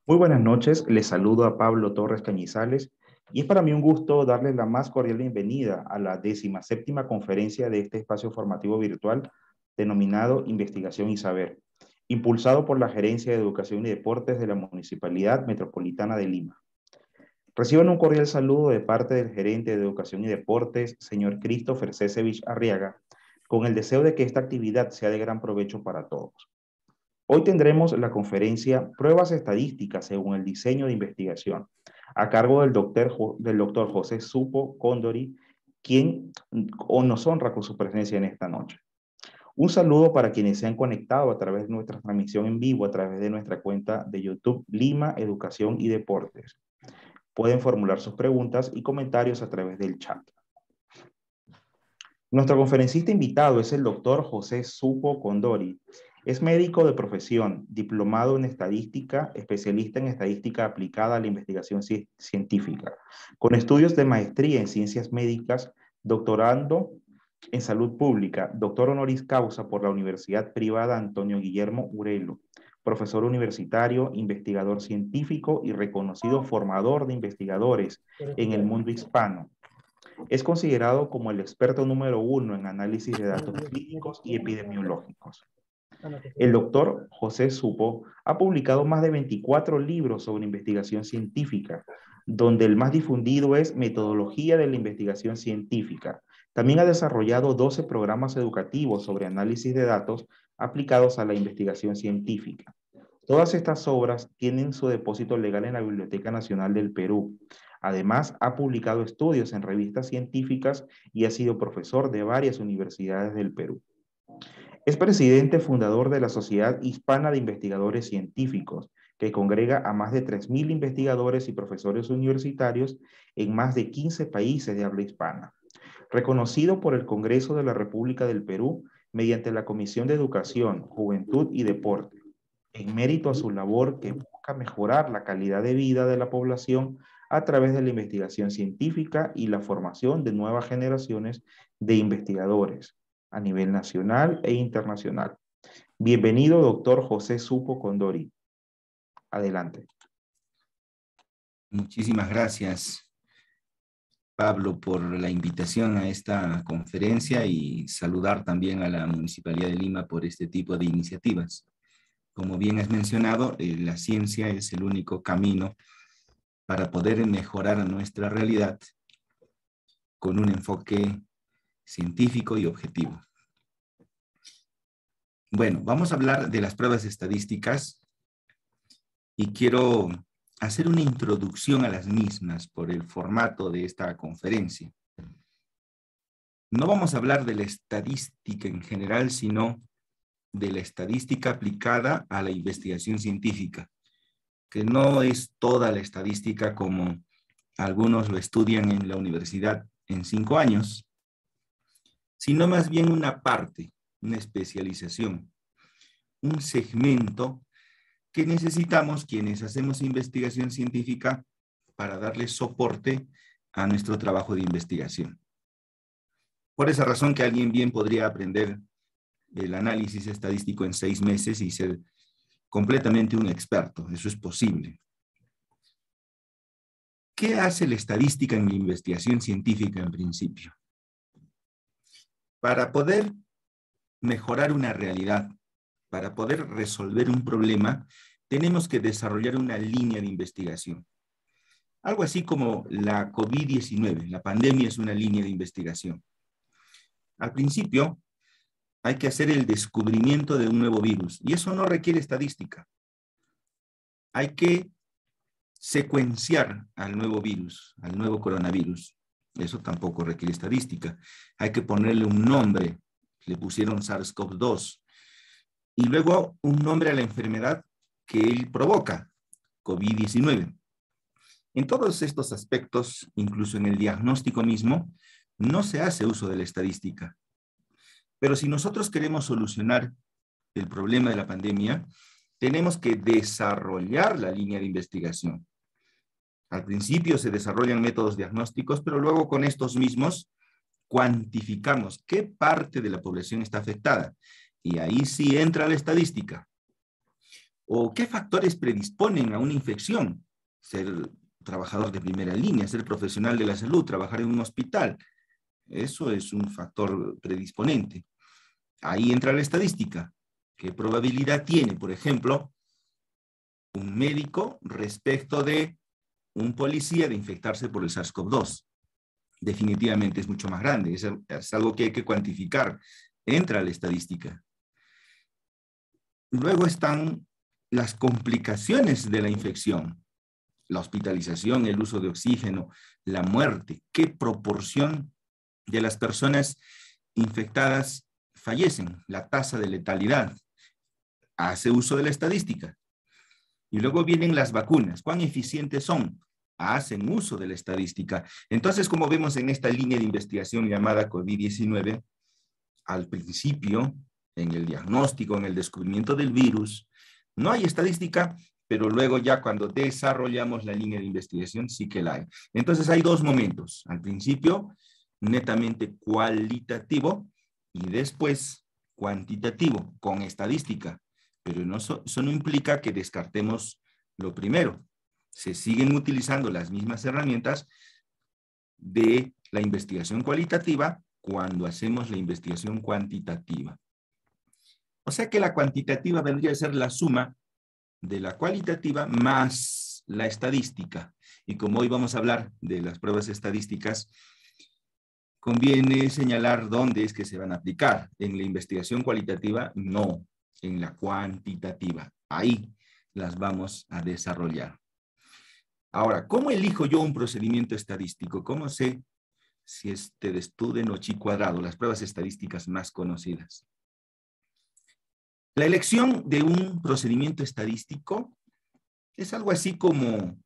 Muy buenas noches, les saludo a Pablo Torres Cañizales y es para mí un gusto darles la más cordial bienvenida a la 17ª conferencia de este espacio formativo virtual denominado Investigación y Saber, impulsado por la Gerencia de Educación y Deportes de la Municipalidad Metropolitana de Lima. Reciban un cordial saludo de parte del gerente de Educación y Deportes, señor Christopher Cesevich Arriaga, con el deseo de que esta actividad sea de gran provecho para todos. Hoy tendremos la conferencia Pruebas estadísticas según el diseño de investigación, a cargo del doctor José Supo Condori, quien nos honra con su presencia en esta noche. Un saludo para quienes se han conectado a través de nuestra transmisión en vivo, a través de nuestra cuenta de YouTube Lima Educación y Deportes. Pueden formular sus preguntas y comentarios a través del chat. Nuestro conferencista invitado es el doctor José Supo Condori. Es médico de profesión, diplomado en estadística, especialista en estadística aplicada a la investigación científica, con estudios de maestría en ciencias médicas, doctorando en salud pública, doctor honoris causa por la Universidad Privada Antonio Guillermo Urelo, profesor universitario, investigador científico y reconocido formador de investigadores en el mundo hispano. Es considerado como el experto número 1 en análisis de datos clínicos y epidemiológicos. El doctor José Supo ha publicado más de 24 libros sobre investigación científica, donde el más difundido es Metodología de la Investigación Científica. También ha desarrollado 12 programas educativos sobre análisis de datos aplicados a la investigación científica. Todas estas obras tienen su depósito legal en la Biblioteca Nacional del Perú. Además, ha publicado estudios en revistas científicas y ha sido profesor de varias universidades del Perú. Es presidente fundador de la Sociedad Hispana de Investigadores Científicos, que congrega a más de 3.000 investigadores y profesores universitarios en más de 15 países de habla hispana. Reconocido por el Congreso de la República del Perú mediante la Comisión de Educación, Juventud y Deporte, en mérito a su labor que busca mejorar la calidad de vida de la población a través de la investigación científica y la formación de nuevas generaciones de investigadores a nivel nacional e internacional. Bienvenido, doctor José Supo Condori. Adelante. Muchísimas gracias, Pablo, por la invitación a esta conferencia y saludar también a la Municipalidad de Lima por este tipo de iniciativas. Como bien has mencionado, la ciencia es el único camino para poder mejorar nuestra realidad con un enfoque científico y objetivo. Bueno, vamos a hablar de las pruebas estadísticas y quiero hacer una introducción a las mismas por el formato de esta conferencia. No vamos a hablar de la estadística en general, sino de la estadística aplicada a la investigación científica, que no es toda la estadística como algunos lo estudian en la universidad en 5 años, sino más bien una parte, una especialización, un segmento que necesitamos quienes hacemos investigación científica para darle soporte a nuestro trabajo de investigación. Por esa razón que alguien bien podría aprender el análisis estadístico en 6 meses y ser completamente un experto. Eso es posible. ¿Qué hace la estadística en la investigación científica en principio? Para poder mejorar una realidad, para poder resolver un problema, tenemos que desarrollar una línea de investigación. Algo así como la COVID-19, la pandemia es una línea de investigación. Al principio, hay que hacer el descubrimiento de un nuevo virus, y eso no requiere estadística. Hay que secuenciar al nuevo virus, al nuevo coronavirus. Eso tampoco requiere estadística. Hay que ponerle un nombre. Le pusieron SARS-CoV-2. Y luego un nombre a la enfermedad que él provoca, COVID-19. En todos estos aspectos, incluso en el diagnóstico mismo, no se hace uso de la estadística. Pero si nosotros queremos solucionar el problema de la pandemia, tenemos que desarrollar la línea de investigación. Al principio se desarrollan métodos diagnósticos, pero luego con estos mismos cuantificamos qué parte de la población está afectada. Y ahí sí entra la estadística. ¿O qué factores predisponen a una infección? Ser trabajador de primera línea, ser profesional de la salud, trabajar en un hospital. Eso es un factor predisponente. Ahí entra la estadística. ¿Qué probabilidad tiene, por ejemplo, un médico respecto de un policía de infectarse por el SARS-CoV-2? Definitivamente es mucho más grande. Es algo que hay que cuantificar. Entra la estadística. Luego están las complicaciones de la infección. La hospitalización, el uso de oxígeno, la muerte. ¿Qué proporción de las personas infectadas fallecen? La tasa de letalidad. Hace uso de la estadística. Y luego vienen las vacunas. ¿Cuán eficientes son? Hacen uso de la estadística. Entonces, como vemos en esta línea de investigación llamada COVID-19, al principio, en el diagnóstico, en el descubrimiento del virus, no hay estadística, pero luego ya cuando desarrollamos la línea de investigación sí que la hay. Entonces hay dos momentos. Al principio, netamente cualitativo y después cuantitativo, con estadística. Pero no, eso no implica que descartemos lo primero. Se siguen utilizando las mismas herramientas de la investigación cualitativa cuando hacemos la investigación cuantitativa. O sea que la cuantitativa vendría a ser la suma de la cualitativa más la estadística. Y como hoy vamos a hablar de las pruebas estadísticas, conviene señalar dónde es que se van a aplicar. En la investigación cualitativa, no. En la cuantitativa. Ahí las vamos a desarrollar. Ahora, ¿cómo elijo yo un procedimiento estadístico? ¿Cómo sé si es T-de-Student o chi-cuadrado, las pruebas estadísticas más conocidas? La elección de un procedimiento estadístico es algo así como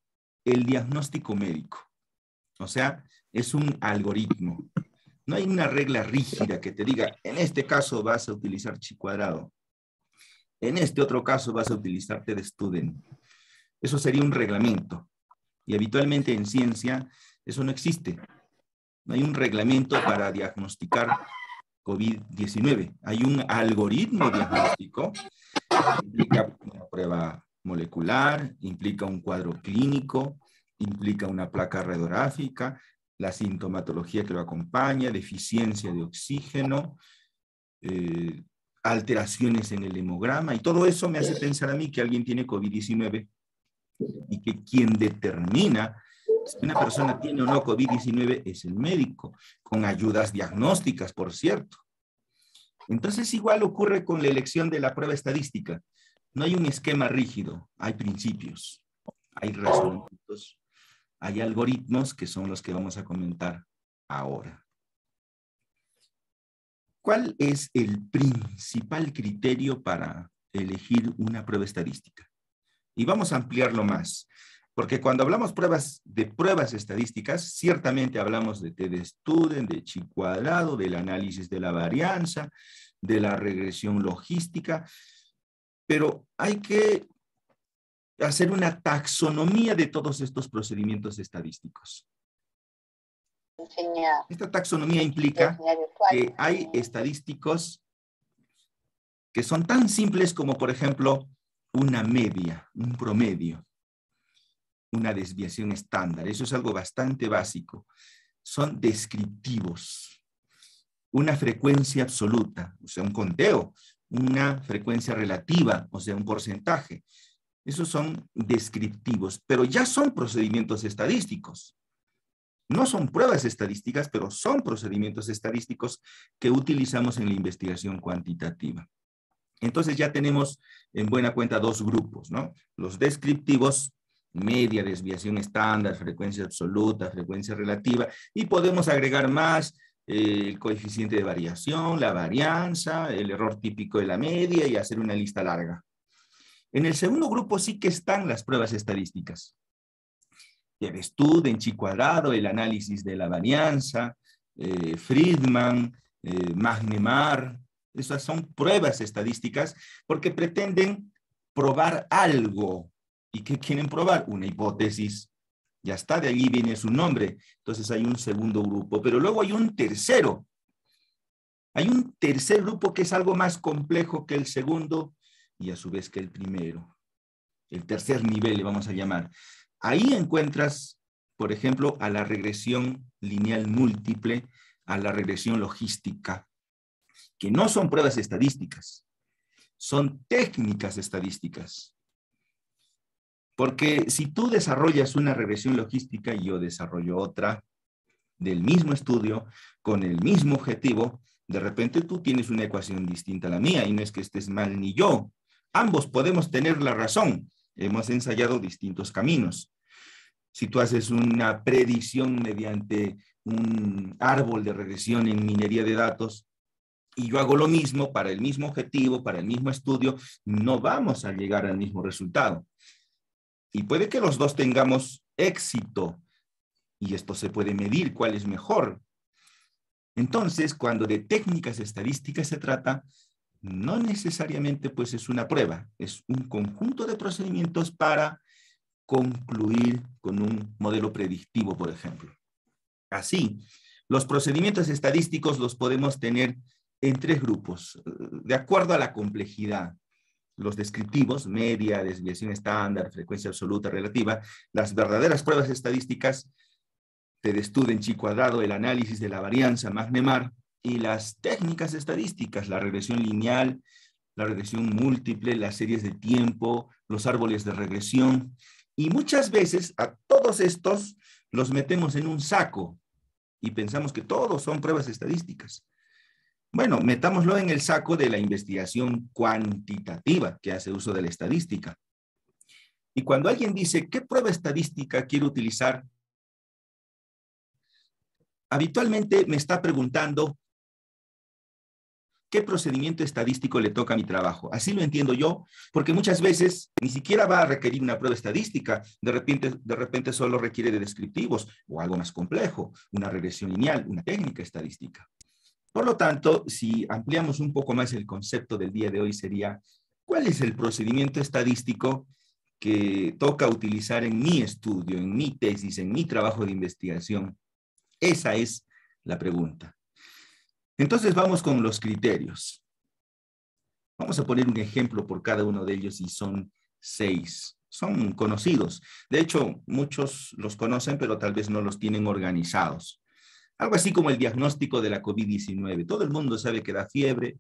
el diagnóstico médico. O sea, es un algoritmo. No hay una regla rígida que te diga, en este caso vas a utilizar chi-cuadrado. En este otro caso vas a utilizar T-de-Student. Eso sería un reglamento. Y habitualmente en ciencia eso no existe. No hay un reglamento para diagnosticar COVID-19. Hay un algoritmo diagnóstico que implica una prueba molecular, implica un cuadro clínico, implica una placa radiográfica, la sintomatología que lo acompaña, deficiencia de oxígeno, alteraciones en el hemograma, y todo eso me hace pensar a mí que alguien tiene COVID-19 y que quien determina si una persona tiene o no COVID-19 es el médico, con ayudas diagnósticas, por cierto. Entonces igual ocurre con la elección de la prueba estadística. No hay un esquema rígido, hay principios, hay razonamientos, hay algoritmos que son los que vamos a comentar ahora. ¿Cuál es el principal criterio para elegir una prueba estadística? Y vamos a ampliarlo más, porque cuando hablamos de pruebas estadísticas, ciertamente hablamos de T-de-Student, de chi-cuadrado, del análisis de la varianza, de la regresión logística, pero hay que hacer una taxonomía de todos estos procedimientos estadísticos. Esta taxonomía implica que hay estadísticos que son tan simples como, por ejemplo, una media, un promedio, una desviación estándar. Eso es algo bastante básico. Son descriptivos. Una frecuencia absoluta, o sea, un conteo. Una frecuencia relativa, o sea, un porcentaje. Esos son descriptivos, pero ya son procedimientos estadísticos. No son pruebas estadísticas, pero son procedimientos estadísticos que utilizamos en la investigación cuantitativa. Entonces ya tenemos en buena cuenta dos grupos, ¿no? Los descriptivos, media, desviación estándar, frecuencia absoluta, frecuencia relativa, y podemos agregar más el coeficiente de variación, la varianza, el error típico de la media y hacer una lista larga. En el segundo grupo sí que están las pruebas estadísticas. T-de-Student, chi-cuadrado, el análisis de la varianza, Friedman, Magnemar. Esas son pruebas estadísticas porque pretenden probar algo. ¿Y qué quieren probar? Una hipótesis. Ya está, de allí viene su nombre. Entonces hay un segundo grupo, pero luego hay un tercero. Hay un tercer grupo que es algo más complejo que el segundo y a su vez que el primero. el tercer nivel le vamos a llamar. Ahí encuentras, por ejemplo, a la regresión lineal múltiple, a la regresión logística, que no son pruebas estadísticas, son técnicas estadísticas. Porque si tú desarrollas una regresión logística y yo desarrollo otra del mismo estudio, con el mismo objetivo, de repente tú tienes una ecuación distinta a la mía y no es que estés mal ni yo. Ambos podemos tener la razón. Hemos ensayado distintos caminos. Si tú haces una predicción mediante un árbol de regresión en minería de datos y yo hago lo mismo para el mismo objetivo, para el mismo estudio, no vamos a llegar al mismo resultado. Y puede que los dos tengamos éxito y esto se puede medir cuál es mejor. Entonces, cuando de técnicas estadísticas se trata, no necesariamente pues es una prueba, es un conjunto de procedimientos para concluir con un modelo predictivo, por ejemplo. Así, los procedimientos estadísticos los podemos tener en tres grupos, de acuerdo a la complejidad. Los descriptivos, media, desviación estándar, frecuencia absoluta, relativa. Las verdaderas pruebas estadísticas, TDSTUDENT, chi cuadrado, el análisis de la varianza, MAGNEMAR, y las técnicas estadísticas, la regresión lineal, la regresión múltiple, las series de tiempo, los árboles de regresión. Y muchas veces a todos estos los metemos en un saco y pensamos que todos son pruebas estadísticas. Bueno, metámoslo en el saco de la investigación cuantitativa que hace uso de la estadística. Y cuando alguien dice, ¿qué prueba estadística quiero utilizar? Habitualmente me está preguntando, ¿qué procedimiento estadístico le toca a mi trabajo? Así lo entiendo yo, porque muchas veces ni siquiera va a requerir una prueba estadística, de repente solo requiere de descriptivos o algo más complejo, una regresión lineal, una técnica estadística. Por lo tanto, si ampliamos un poco más el concepto del día de hoy sería, ¿cuál es el procedimiento estadístico que toca utilizar en mi estudio, en mi tesis, en mi trabajo de investigación? Esa es la pregunta. Entonces vamos con los criterios. Vamos a poner un ejemplo por cada uno de ellos y son 6. Son conocidos. De hecho, muchos los conocen, pero tal vez no los tienen organizados. Algo así como el diagnóstico de la COVID-19. Todo el mundo sabe que da fiebre,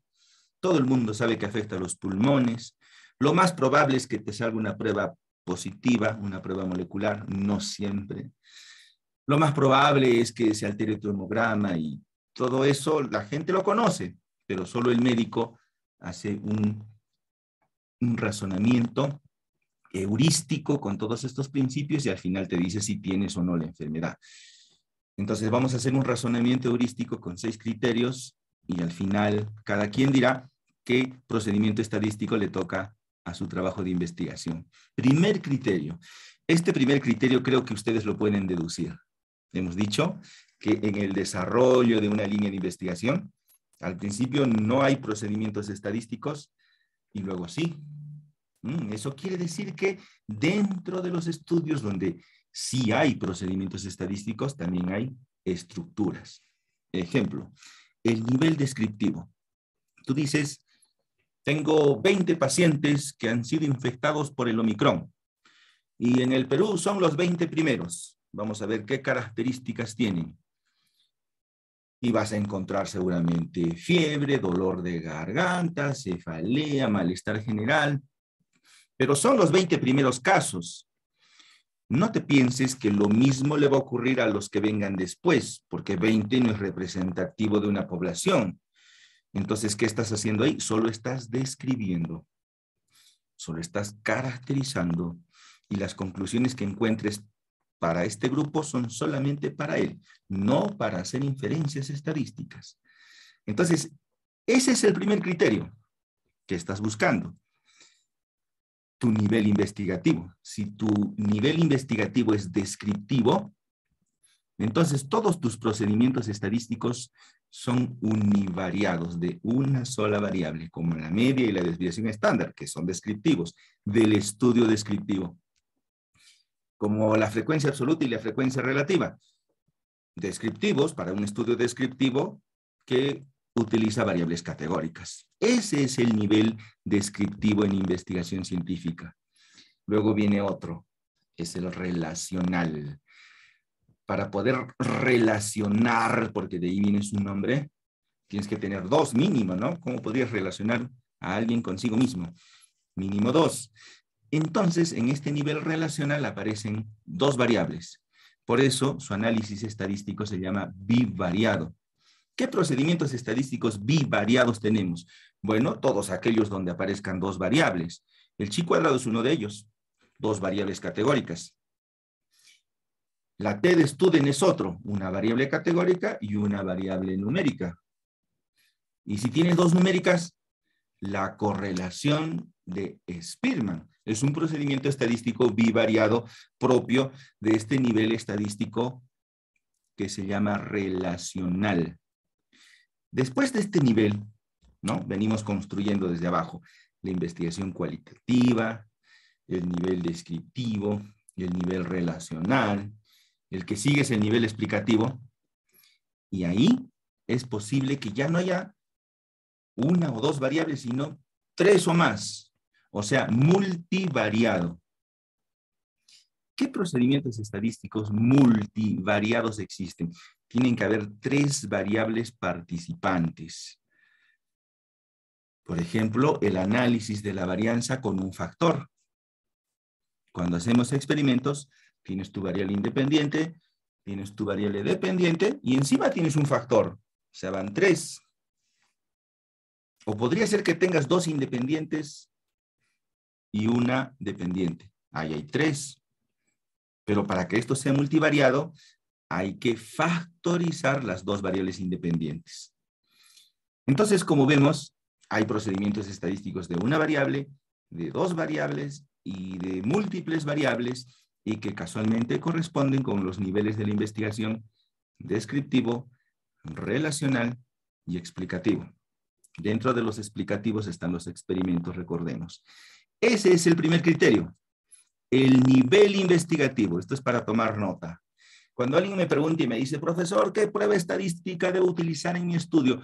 todo el mundo sabe que afecta a los pulmones. Lo más probable es que te salga una prueba positiva, una prueba molecular, no siempre. Lo más probable es que se altere tu hemograma y todo eso la gente lo conoce, pero solo el médico hace un razonamiento heurístico con todos estos principios y al final te dice si tienes o no la enfermedad. Entonces vamos a hacer un razonamiento heurístico con 6 criterios y al final cada quien dirá qué procedimiento estadístico le toca a su trabajo de investigación. Primer criterio. Este primer criterio creo que ustedes lo pueden deducir. Hemos dicho que en el desarrollo de una línea de investigación, al principio no hay procedimientos estadísticos y luego sí. Eso quiere decir que dentro de los estudios donde sí hay procedimientos estadísticos, también hay estructuras. Ejemplo, el nivel descriptivo. Tú dices, tengo 20 pacientes que han sido infectados por el Omicron y en el Perú son los 20 primeros. Vamos a ver qué características tienen. Y vas a encontrar seguramente fiebre, dolor de garganta, cefalea, malestar general. Pero son los 20 primeros casos. No te pienses que lo mismo le va a ocurrir a los que vengan después, porque 20 no es representativo de una población. Entonces, ¿qué estás haciendo ahí? Solo estás describiendo, solo estás caracterizando y las conclusiones que encuentres para este grupo son solamente para él, no para hacer inferencias estadísticas. Entonces, ese es el primer criterio que estás buscando. Tu nivel investigativo. Si tu nivel investigativo es descriptivo, entonces todos tus procedimientos estadísticos son univariados de una sola variable, como la media y la desviación estándar, que son descriptivos, del estudio descriptivo. Como la frecuencia absoluta y la frecuencia relativa, descriptivos para un estudio descriptivo que utiliza variables categóricas. Ese es el nivel descriptivo en investigación científica. Luego viene otro, es el relacional. Para poder relacionar, porque de ahí viene su nombre, tienes que tener dos mínimo, ¿no? ¿Cómo podrías relacionar a alguien consigo mismo? Mínimo dos. Entonces, en este nivel relacional aparecen dos variables. Por eso, su análisis estadístico se llama bivariado. ¿Qué procedimientos estadísticos bivariados tenemos? Bueno, todos aquellos donde aparezcan dos variables. El chi cuadrado es uno de ellos. Dos variables categóricas. La t de Student es otro, una variable categórica y una variable numérica. Y si tienes dos numéricas, la correlación de Spearman es un procedimiento estadístico bivariado propio de este nivel estadístico que se llama relacional. Después de este nivel, ¿no? Venimos construyendo desde abajo la investigación cualitativa, el nivel descriptivo, el nivel relacional. El que sigue es el nivel explicativo. Y ahí es posible que ya no haya una o dos variables, sino tres o más. O sea, multivariado. ¿Qué procedimientos estadísticos multivariados existen? Tienen que haber tres variables participantes. Por ejemplo, el análisis de la varianza con un factor. Cuando hacemos experimentos, tienes tu variable independiente, tienes tu variable dependiente y encima tienes un factor. O sea, van tres. O podría ser que tengas dos independientes y una dependiente. Ahí hay tres. Pero para que esto sea multivariado, hay que factorizar las dos variables independientes. Entonces, como vemos, hay procedimientos estadísticos de una variable, de dos variables y de múltiples variables y que casualmente corresponden con los niveles de la investigación descriptivo, relacional y explicativo. Dentro de los explicativos están los experimentos, recordemos. Ese es el primer criterio, el nivel investigativo. Esto es para tomar nota. Cuando alguien me pregunta y me dice, profesor, ¿qué prueba estadística debo utilizar en mi estudio?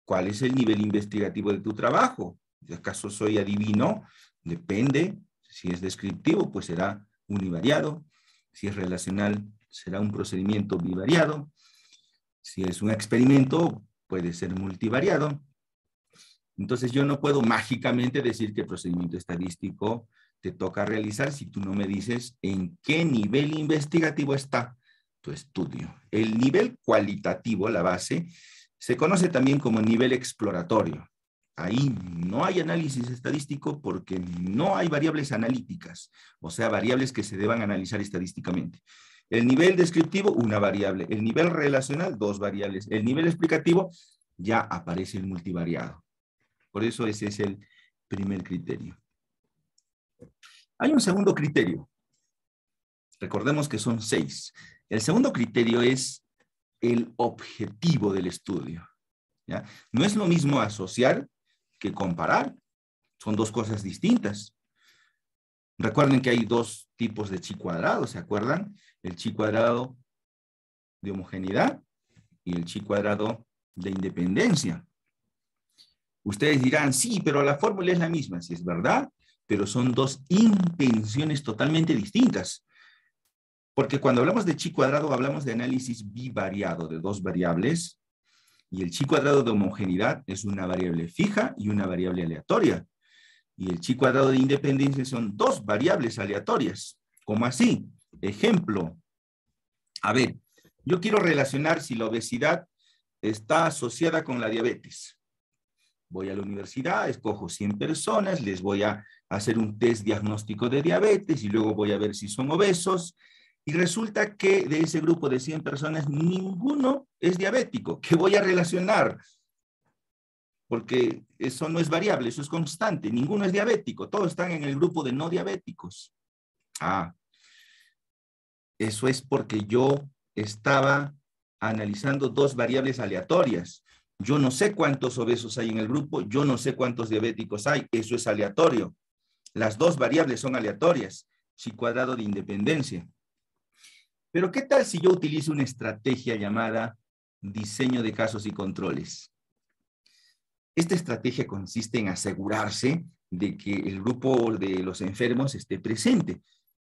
¿Cuál es el nivel investigativo de tu trabajo? ¿Acaso soy adivino? Depende. Si es descriptivo, pues será univariado. Si es relacional, será un procedimiento bivariado. Si es un experimento, puede ser multivariado. Entonces yo no puedo mágicamente decir qué procedimiento estadístico te toca realizar si tú no me dices en qué nivel investigativo está tu estudio. El nivel cualitativo, la base, se conoce también como nivel exploratorio. Ahí no hay análisis estadístico porque no hay variables analíticas, o sea, variables que se deban analizar estadísticamente. El nivel descriptivo, una variable. El nivel relacional, dos variables. El nivel explicativo, ya aparece el multivariado. Por eso ese es el primer criterio. Hay un segundo criterio. Recordemos que son 6. El segundo criterio es el objetivo del estudio. ¿Ya? No es lo mismo asociar que comparar. Son dos cosas distintas. Recuerden que hay dos tipos de chi cuadrado, ¿se acuerdan? El chi cuadrado de homogeneidad y el chi cuadrado de independencia. Ustedes dirán, sí, pero la fórmula es la misma. Sí, es verdad, pero son dos intenciones totalmente distintas. Porque cuando hablamos de chi cuadrado, hablamos de análisis bivariado de dos variables, y el chi cuadrado de homogeneidad es una variable fija y una variable aleatoria. Y el chi cuadrado de independencia son dos variables aleatorias. ¿Cómo así? Ejemplo. A ver, yo quiero relacionar si la obesidad está asociada con la diabetes. Voy a la universidad, escojo 100 personas, les voy a hacer un test diagnóstico de diabetes y luego voy a ver si son obesos. Y resulta que de ese grupo de 100 personas, ninguno es diabético. ¿Qué voy a relacionar? Porque eso no es variable, eso es constante. Ninguno es diabético, todos están en el grupo de no diabéticos. Ah, eso es porque yo estaba analizando dos variables aleatorias. Yo no sé cuántos obesos hay en el grupo, yo no sé cuántos diabéticos hay, eso es aleatorio. Las dos variables son aleatorias, chi cuadrado de independencia. Pero ¿qué tal si yo utilizo una estrategia llamada diseño de casos y controles? Esta estrategia consiste en asegurarse de que el grupo de los enfermos esté presente,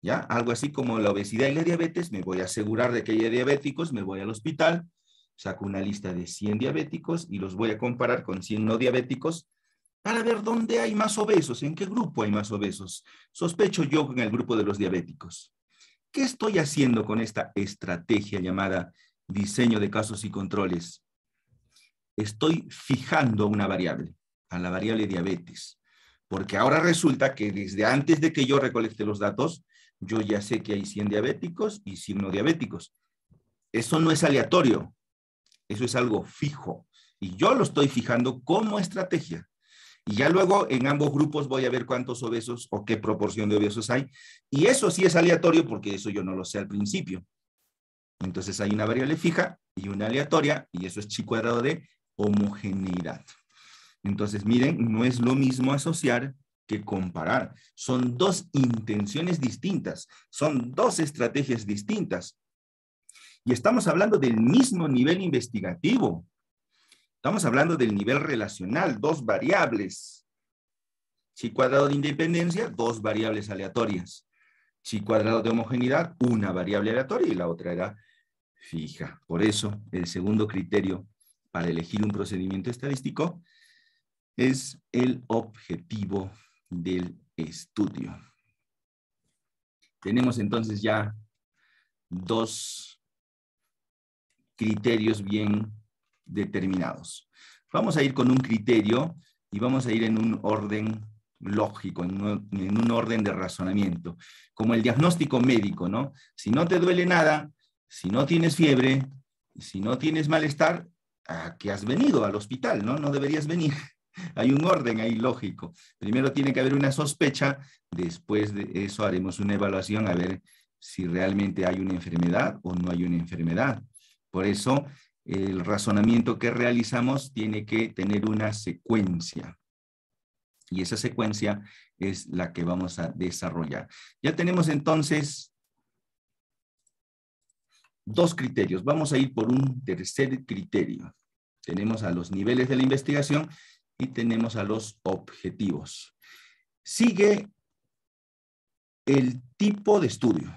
¿ya? Algo así como la obesidad y la diabetes, me voy a asegurar de que haya diabéticos, me voy al hospital, saco una lista de 100 diabéticos y los voy a comparar con 100 no diabéticos para ver dónde hay más obesos, en qué grupo hay más obesos. Sospecho yo en el grupo de los diabéticos. ¿Qué estoy haciendo con esta estrategia llamada diseño de casos y controles? Estoy fijando una variable, a la variable diabetes, porque ahora resulta que desde antes de que yo recolecte los datos, yo ya sé que hay 100 diabéticos y 100 no diabéticos. Eso no es aleatorio, eso es algo fijo, y yo lo estoy fijando como estrategia. Y ya luego en ambos grupos voy a ver cuántos obesos o qué proporción de obesos hay, y eso sí es aleatorio porque eso yo no lo sé al principio. Entonces hay una variable fija y una aleatoria, y eso es chi cuadrado de homogeneidad. Entonces, miren, no es lo mismo asociar que comparar. Son dos intenciones distintas, son dos estrategias distintas. Y estamos hablando del mismo nivel investigativo. Estamos hablando del nivel relacional, dos variables. Chi cuadrado de independencia, dos variables aleatorias. Chi cuadrado de homogeneidad, una variable aleatoria y la otra era fija. Por eso, el segundo criterio para elegir un procedimiento estadístico es el objetivo del estudio. Tenemos entonces ya dos criterios bien determinados. Vamos a ir con un criterio y vamos a ir en un orden lógico, en un orden de razonamiento, como el diagnóstico médico, ¿no? Si no te duele nada, si no tienes fiebre, si no tienes malestar, ¿a qué has venido? Al hospital, ¿no? No deberías venir. Hay un orden ahí lógico. Primero tiene que haber una sospecha, después de eso haremos una evaluación a ver si realmente hay una enfermedad o no hay una enfermedad. Por eso, el razonamiento que realizamos tiene que tener una secuencia. Y esa secuencia es la que vamos a desarrollar. Ya tenemos entonces dos criterios. Vamos a ir por un tercer criterio. Tenemos a los niveles de la investigación y tenemos a los objetivos. Sigue el tipo de estudio.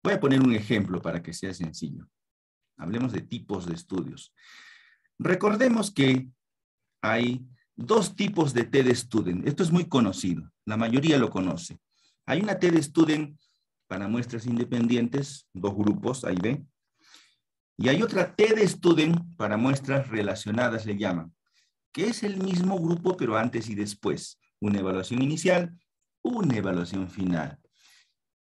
Voy a poner un ejemplo para que sea sencillo. Hablemos de tipos de estudios. Recordemos que hay dos tipos de TED Student. Esto es muy conocido. La mayoría lo conoce. Hay una TED Student para muestras independientes, dos grupos, ahí ven. Y hay otra TED Student para muestras relacionadas, le llaman, que es el mismo grupo, pero antes y después. Una evaluación inicial, una evaluación final.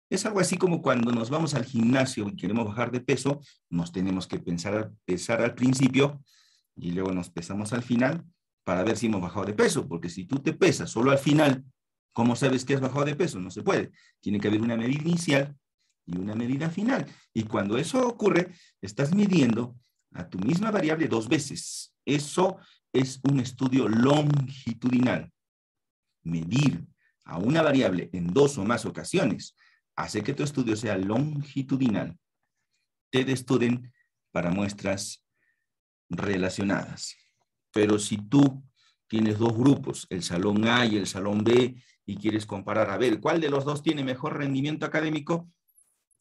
Es algo así como cuando nos vamos al gimnasio y queremos bajar de peso, nos tenemos que pesar al principio y luego nos pesamos al final para ver si hemos bajado de peso, porque si tú te pesas solo al final, ¿cómo sabes que has bajado de peso? No se puede. Tiene que haber una medida inicial y una medida final. Y cuando eso ocurre, estás midiendo a tu misma variable dos veces. Eso es un estudio longitudinal. Medir a una variable en dos o más ocasiones hace que tu estudio sea longitudinal. TED Student para muestras relacionadas. Pero si tú tienes dos grupos, el salón A y el salón B, y quieres comparar a ver cuál de los dos tiene mejor rendimiento académico,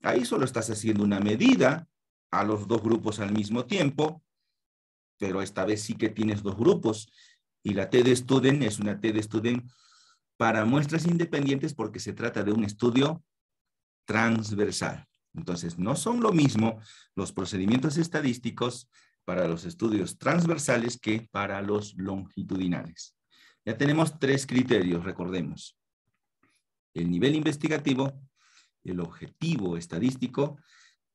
ahí solo estás haciendo una medida a los dos grupos al mismo tiempo, pero esta vez sí que tienes dos grupos. Y la TED Student es una TED Student para muestras independientes porque se trata de un estudio transversal. Entonces, no son lo mismo los procedimientos estadísticos para los estudios transversales que para los longitudinales. Ya tenemos tres criterios, recordemos. El nivel investigativo, el objetivo estadístico,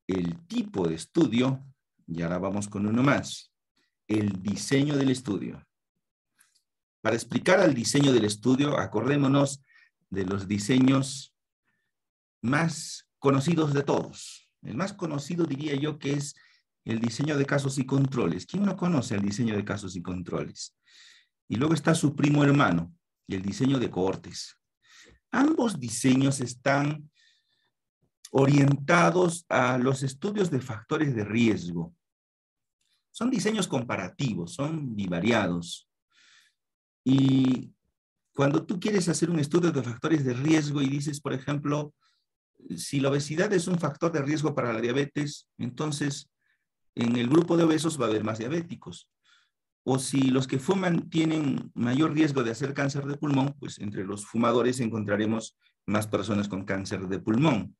el tipo de estudio, y ahora vamos con uno más, el diseño del estudio. Para explicar al diseño del estudio, acordémonos de los diseños más conocidos de todos. El más conocido diría yo que es el diseño de casos y controles. ¿Quién no conoce el diseño de casos y controles? Y luego está su primo hermano, el diseño de cohortes. Ambos diseños están orientados a los estudios de factores de riesgo. Son diseños comparativos, son bivariados. Y cuando tú quieres hacer un estudio de factores de riesgo y dices, por ejemplo, si la obesidad es un factor de riesgo para la diabetes, entonces en el grupo de obesos va a haber más diabéticos. O si los que fuman tienen mayor riesgo de hacer cáncer de pulmón, pues entre los fumadores encontraremos más personas con cáncer de pulmón.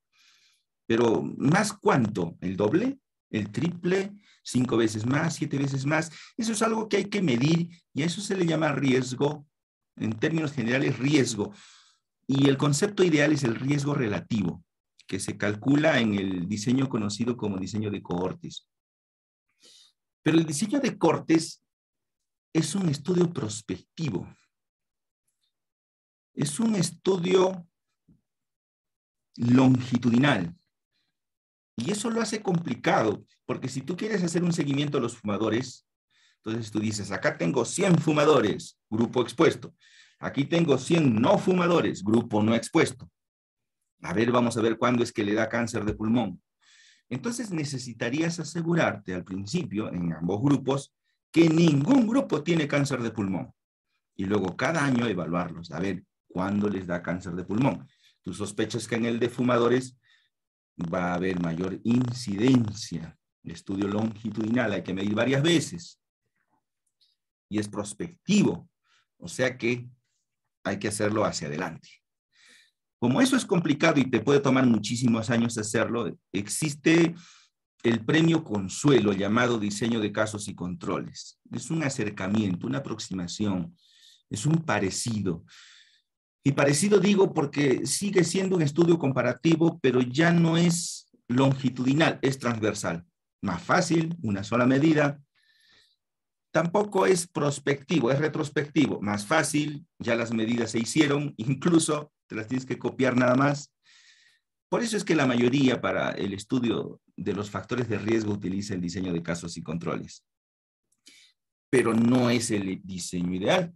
Pero ¿más cuánto? ¿El doble? ¿El triple? ¿5 veces más? ¿7 veces más? Eso es algo que hay que medir y a eso se le llama riesgo, en términos generales riesgo. Y el concepto ideal es el riesgo relativo, que se calcula en el diseño conocido como diseño de cohortes. Pero el diseño de cohortes es un estudio prospectivo. Es un estudio longitudinal. Y eso lo hace complicado, porque si tú quieres hacer un seguimiento a los fumadores, entonces tú dices, acá tengo 100 fumadores, grupo expuesto. Aquí tengo 100 no fumadores, grupo no expuesto. A ver, vamos a ver cuándo es que le da cáncer de pulmón. Entonces necesitarías asegurarte al principio, en ambos grupos, que ningún grupo tiene cáncer de pulmón. Y luego cada año evaluarlos, a ver cuándo les da cáncer de pulmón. Tú sospechas que en el de fumadores va a haber mayor incidencia. Estudio longitudinal, hay que medir varias veces. Y es prospectivo, o sea que hay que hacerlo hacia adelante. Como eso es complicado y te puede tomar muchísimos años hacerlo, existe el premio Consuelo llamado diseño de casos y controles. Es un acercamiento, una aproximación, es un parecido. Y parecido digo porque sigue siendo un estudio comparativo, pero ya no es longitudinal, es transversal. Más fácil, una sola medida. Tampoco es prospectivo, es retrospectivo. Más fácil, ya las medidas se hicieron, incluso te las tienes que copiar nada más. Por eso es que la mayoría para el estudio de los factores de riesgo utiliza el diseño de casos y controles. Pero no es el diseño ideal.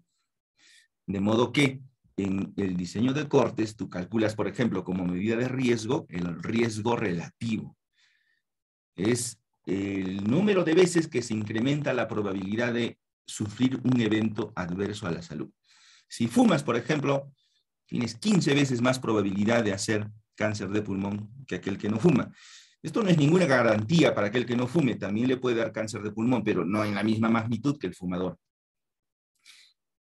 De modo que en el diseño de cohortes tú calculas, por ejemplo, como medida de riesgo, el riesgo relativo. Es el número de veces que se incrementa la probabilidad de sufrir un evento adverso a la salud. Si fumas, por ejemplo, tienes 15 veces más probabilidad de hacer cáncer de pulmón que aquel que no fuma. Esto no es ninguna garantía para aquel que no fume, también le puede dar cáncer de pulmón, pero no en la misma magnitud que el fumador.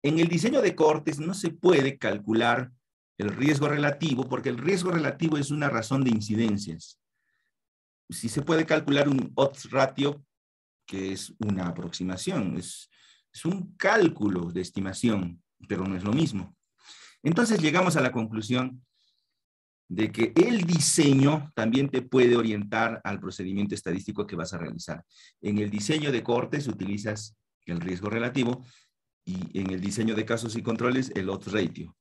En el diseño de cohortes no se puede calcular el riesgo relativo, porque el riesgo relativo es una razón de incidencias. Sí se puede calcular un odds ratio, que es una aproximación, es un cálculo de estimación, pero no es lo mismo. Entonces llegamos a la conclusión de que el diseño también te puede orientar al procedimiento estadístico que vas a realizar. En el diseño de cohortes utilizas el riesgo relativo y en el diseño de casos y controles el odds ratio.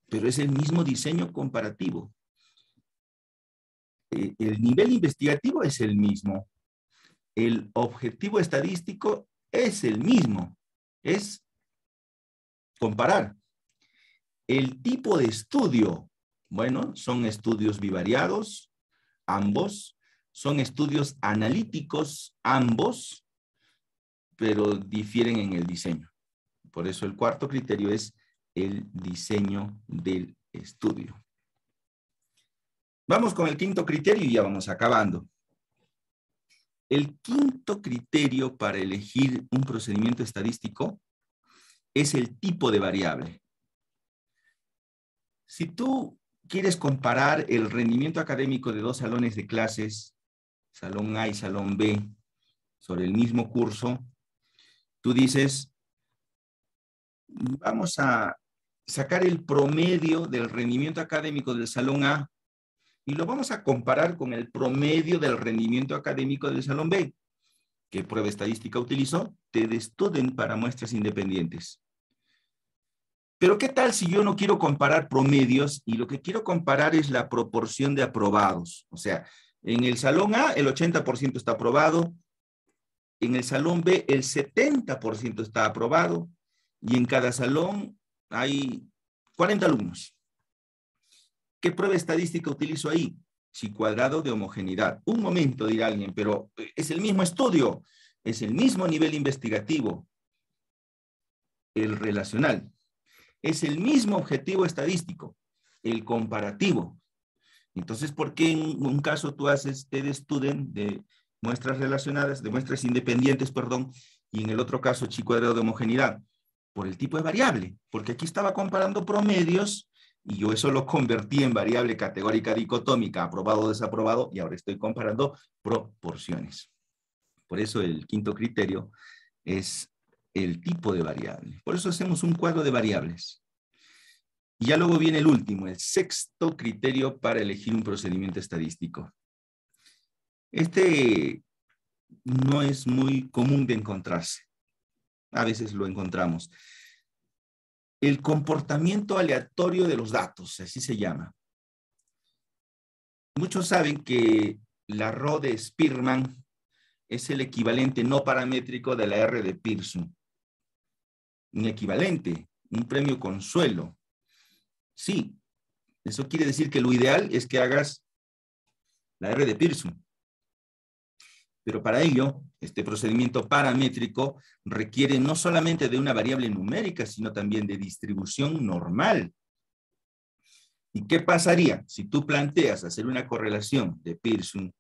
Pero es el mismo diseño comparativo. El nivel investigativo es el mismo. El objetivo estadístico es el mismo. Es comparar. El tipo de estudio, bueno, son estudios bivariados, ambos. Son estudios analíticos, ambos, pero difieren en el diseño. Por eso el cuarto criterio es el diseño del estudio. Vamos con el quinto criterio y ya vamos acabando. El quinto criterio para elegir un procedimiento estadístico es el tipo de variable. Si tú quieres comparar el rendimiento académico de dos salones de clases, salón A y salón B, sobre el mismo curso, tú dices, vamos a sacar el promedio del rendimiento académico del salón A y lo vamos a comparar con el promedio del rendimiento académico del salón B. ¿Qué prueba estadística utilizó? TED-Student para muestras independientes. Pero ¿qué tal si yo no quiero comparar promedios y lo que quiero comparar es la proporción de aprobados? O sea, en el salón A el 80% está aprobado, en el salón B el 70% está aprobado y en cada salón hay 40 alumnos. ¿Qué prueba estadística utilizo ahí? Chi cuadrado de homogeneidad. Un momento, dirá alguien, pero es el mismo estudio. es el mismo nivel investigativo, el relacional. Es el mismo objetivo estadístico, el comparativo. Entonces, ¿por qué en un caso tú haces TD-Student de muestras relacionadas, de muestras independientes, perdón, y en el otro caso chi cuadrado de homogeneidad? Por el tipo de variable, porque aquí estaba comparando promedios y yo eso lo convertí en variable categórica dicotómica, aprobado o desaprobado, y ahora estoy comparando proporciones. Por eso el quinto criterio es el tipo de variable. Por eso hacemos un cuadro de variables. Y ya luego viene el último, el sexto criterio para elegir un procedimiento estadístico. Este no es muy común de encontrarse. A veces lo encontramos. El comportamiento aleatorio de los datos, así se llama. Muchos saben que la Rho de Spearman es el equivalente no paramétrico de la R de Pearson. Un equivalente, un premio consuelo. Sí, eso quiere decir que lo ideal es que hagas la R de Pearson. Pero para ello, este procedimiento paramétrico requiere no solamente de una variable numérica, sino también de distribución normal. ¿Y qué pasaría si tú planteas hacer una correlación de Pearson,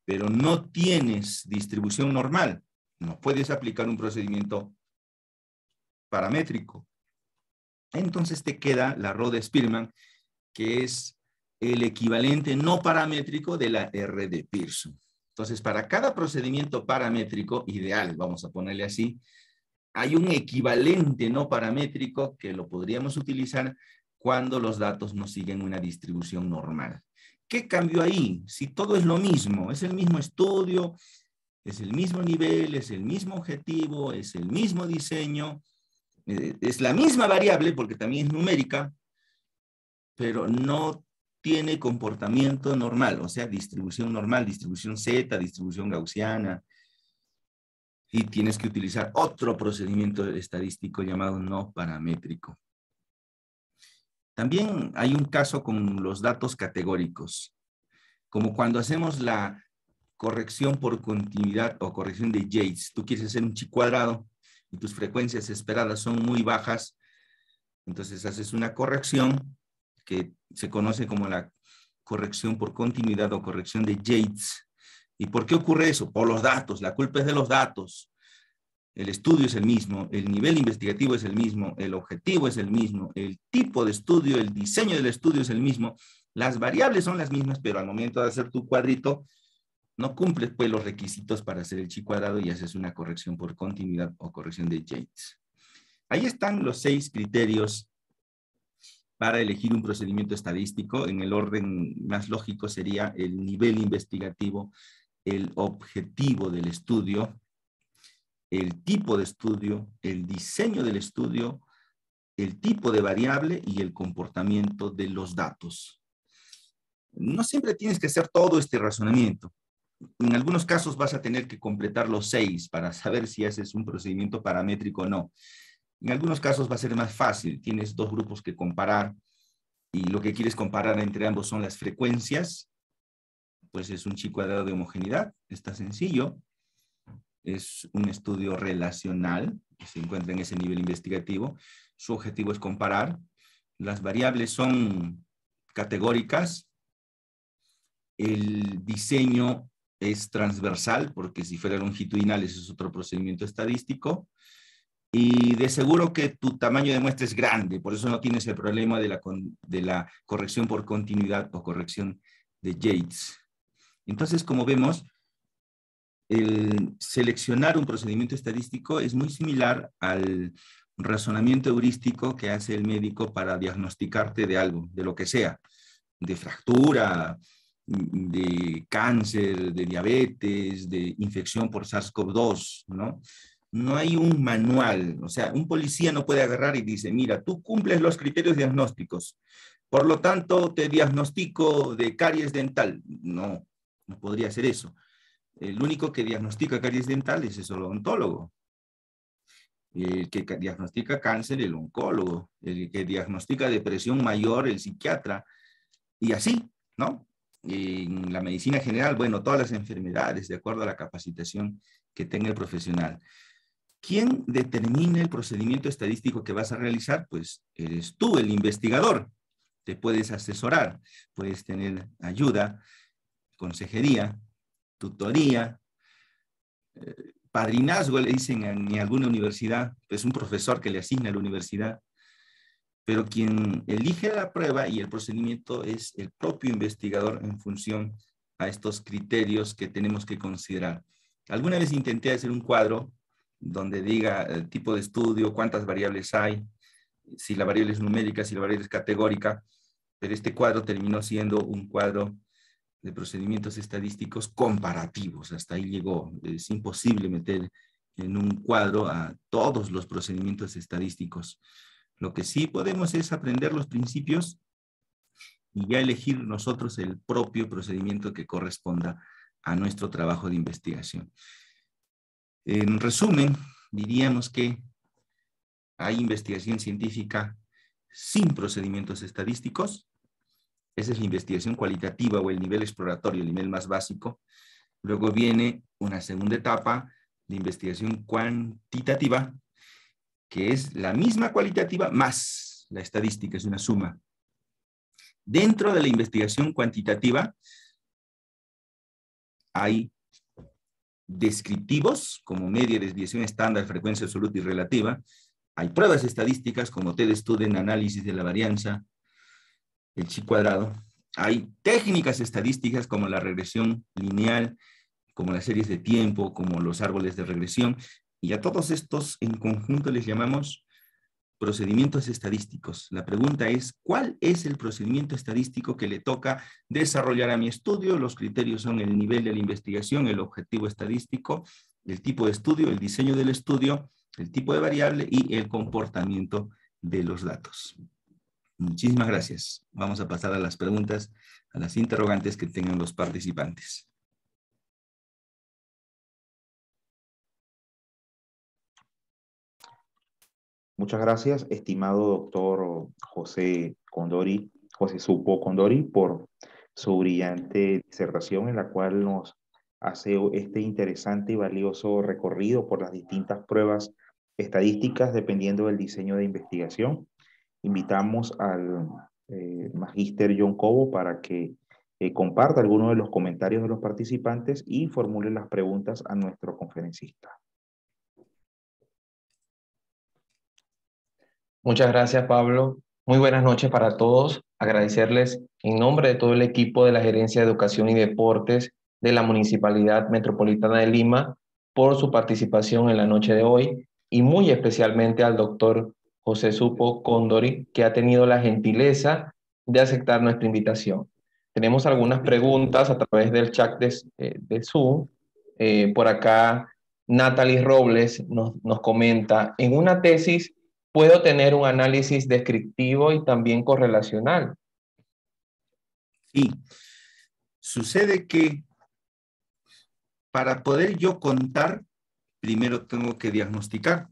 pero no tienes distribución normal? No puedes aplicar un procedimiento paramétrico. Entonces te queda la Rho de Spearman, que es el equivalente no paramétrico de la R de Pearson. Entonces, para cada procedimiento paramétrico ideal, vamos a ponerle así, hay un equivalente no paramétrico que lo podríamos utilizar cuando los datos no siguen una distribución normal. ¿Qué cambió ahí? Si todo es lo mismo, es el mismo estudio, es el mismo nivel, es el mismo objetivo, es el mismo diseño, es la misma variable porque también es numérica, pero no tiene comportamiento normal, o sea, distribución normal, distribución Z, distribución gaussiana, y tienes que utilizar otro procedimiento estadístico llamado no paramétrico. También hay un caso con los datos categóricos, como cuando hacemos la corrección por continuidad o corrección de Yates. Tú quieres hacer un chi cuadrado y tus frecuencias esperadas son muy bajas, entonces haces una corrección que se conoce como la corrección por continuidad o corrección de Yates. ¿Y por qué ocurre eso? Por los datos, la culpa es de los datos. El estudio es el mismo, el nivel investigativo es el mismo, el objetivo es el mismo, el tipo de estudio, el diseño del estudio es el mismo, las variables son las mismas, pero al momento de hacer tu cuadrito, no cumples pues los requisitos para hacer el chi cuadrado y haces una corrección por continuidad o corrección de Yates. Ahí están los 6 criterios para elegir un procedimiento estadístico. En el orden más lógico sería el nivel investigativo, el objetivo del estudio, el tipo de estudio, el diseño del estudio, el tipo de variable y el comportamiento de los datos. No siempre tienes que hacer todo este razonamiento. En algunos casos vas a tener que completar los 6 para saber si haces un procedimiento paramétrico o no. En algunos casos va a ser más fácil. Tienes 2 grupos que comparar y lo que quieres comparar entre ambos son las frecuencias. Pues es un chi cuadrado de homogeneidad. Está sencillo. Es un estudio relacional que se encuentra en ese nivel investigativo. Su objetivo es comparar. Las variables son categóricas. El diseño es transversal, porque si fuera longitudinal, ese es otro procedimiento estadístico. Y de seguro que tu tamaño de muestra es grande, por eso no tienes el problema de la corrección por continuidad o corrección de Yates. Entonces, como vemos, el seleccionar un procedimiento estadístico es muy similar al razonamiento heurístico que hace el médico para diagnosticarte de algo, de lo que sea, de fractura, de cáncer, de diabetes, de infección por SARS-CoV-2, ¿no? No hay un manual, o sea, un policía no puede agarrar y dice, mira, tú cumples los criterios diagnósticos, por lo tanto te diagnostico de caries dental. No, no podría ser eso. El único que diagnostica caries dental es el odontólogo. El que diagnostica cáncer, el oncólogo. El que diagnostica depresión mayor, el psiquiatra. Y así, ¿no? en la medicina general, bueno, todas las enfermedades, de acuerdo a la capacitación que tenga el profesional. ¿Quién determina el procedimiento estadístico que vas a realizar? Pues eres tú, el investigador. Te puedes asesorar, puedes tener ayuda, consejería, tutoría, padrinazgo, le dicen en alguna universidad, es un profesor que le asigna a la universidad, pero quien elige la prueba y el procedimiento es el propio investigador en función a estos criterios que tenemos que considerar. Alguna vez intenté hacer un cuadro donde diga el tipo de estudio, cuántas variables hay, si la variable es numérica, si la variable es categórica, pero este cuadro terminó siendo un cuadro de procedimientos estadísticos comparativos. Hasta ahí llegó. Es imposible meter en un cuadro a todos los procedimientos estadísticos. Lo que sí podemos es aprender los principios y ya elegir nosotros el propio procedimiento que corresponda a nuestro trabajo de investigación. En resumen, diríamos que hay investigación científica sin procedimientos estadísticos. Esa es la investigación cualitativa o el nivel exploratorio, el nivel más básico. Luego viene una segunda etapa de investigación cuantitativa, que es la misma cualitativa más la estadística, es una suma. Dentro de la investigación cuantitativa hay descriptivos, como media, desviación estándar, frecuencia absoluta y relativa. Hay pruebas estadísticas, como T-Student, análisis de la varianza, el chi cuadrado. Hay técnicas estadísticas, como la regresión lineal, como las series de tiempo, como los árboles de regresión. Y a todos estos en conjunto les llamamos procedimientos estadísticos. La pregunta es, ¿cuál es el procedimiento estadístico que le toca desarrollar a mi estudio? Los criterios son el nivel de la investigación, el objetivo estadístico, el tipo de estudio, el diseño del estudio, el tipo de variable y el comportamiento de los datos. Muchísimas gracias. Vamos a pasar a las preguntas, a las interrogantes que tengan los participantes. Muchas gracias, estimado doctor José Condori, José Supo Condori, por su brillante disertación en la cual nos hace este interesante y valioso recorrido por las distintas pruebas estadísticas dependiendo del diseño de investigación. Invitamos al magíster John Cobo para que comparta algunos de los comentarios de los participantes y formule las preguntas a nuestro conferencista. Muchas gracias, Pablo. Muy buenas noches para todos. Agradecerles en nombre de todo el equipo de la Gerencia de Educación y Deportes de la Municipalidad Metropolitana de Lima por su participación en la noche de hoy y muy especialmente al doctor José Supo Condori, que ha tenido la gentileza de aceptar nuestra invitación. Tenemos algunas preguntas a través del chat de Zoom. Por acá, Natalie Robles nos comenta, en una tesis puedo tener un análisis descriptivo y también correlacional. Sí, sucede que para poder yo contar, primero tengo que diagnosticar.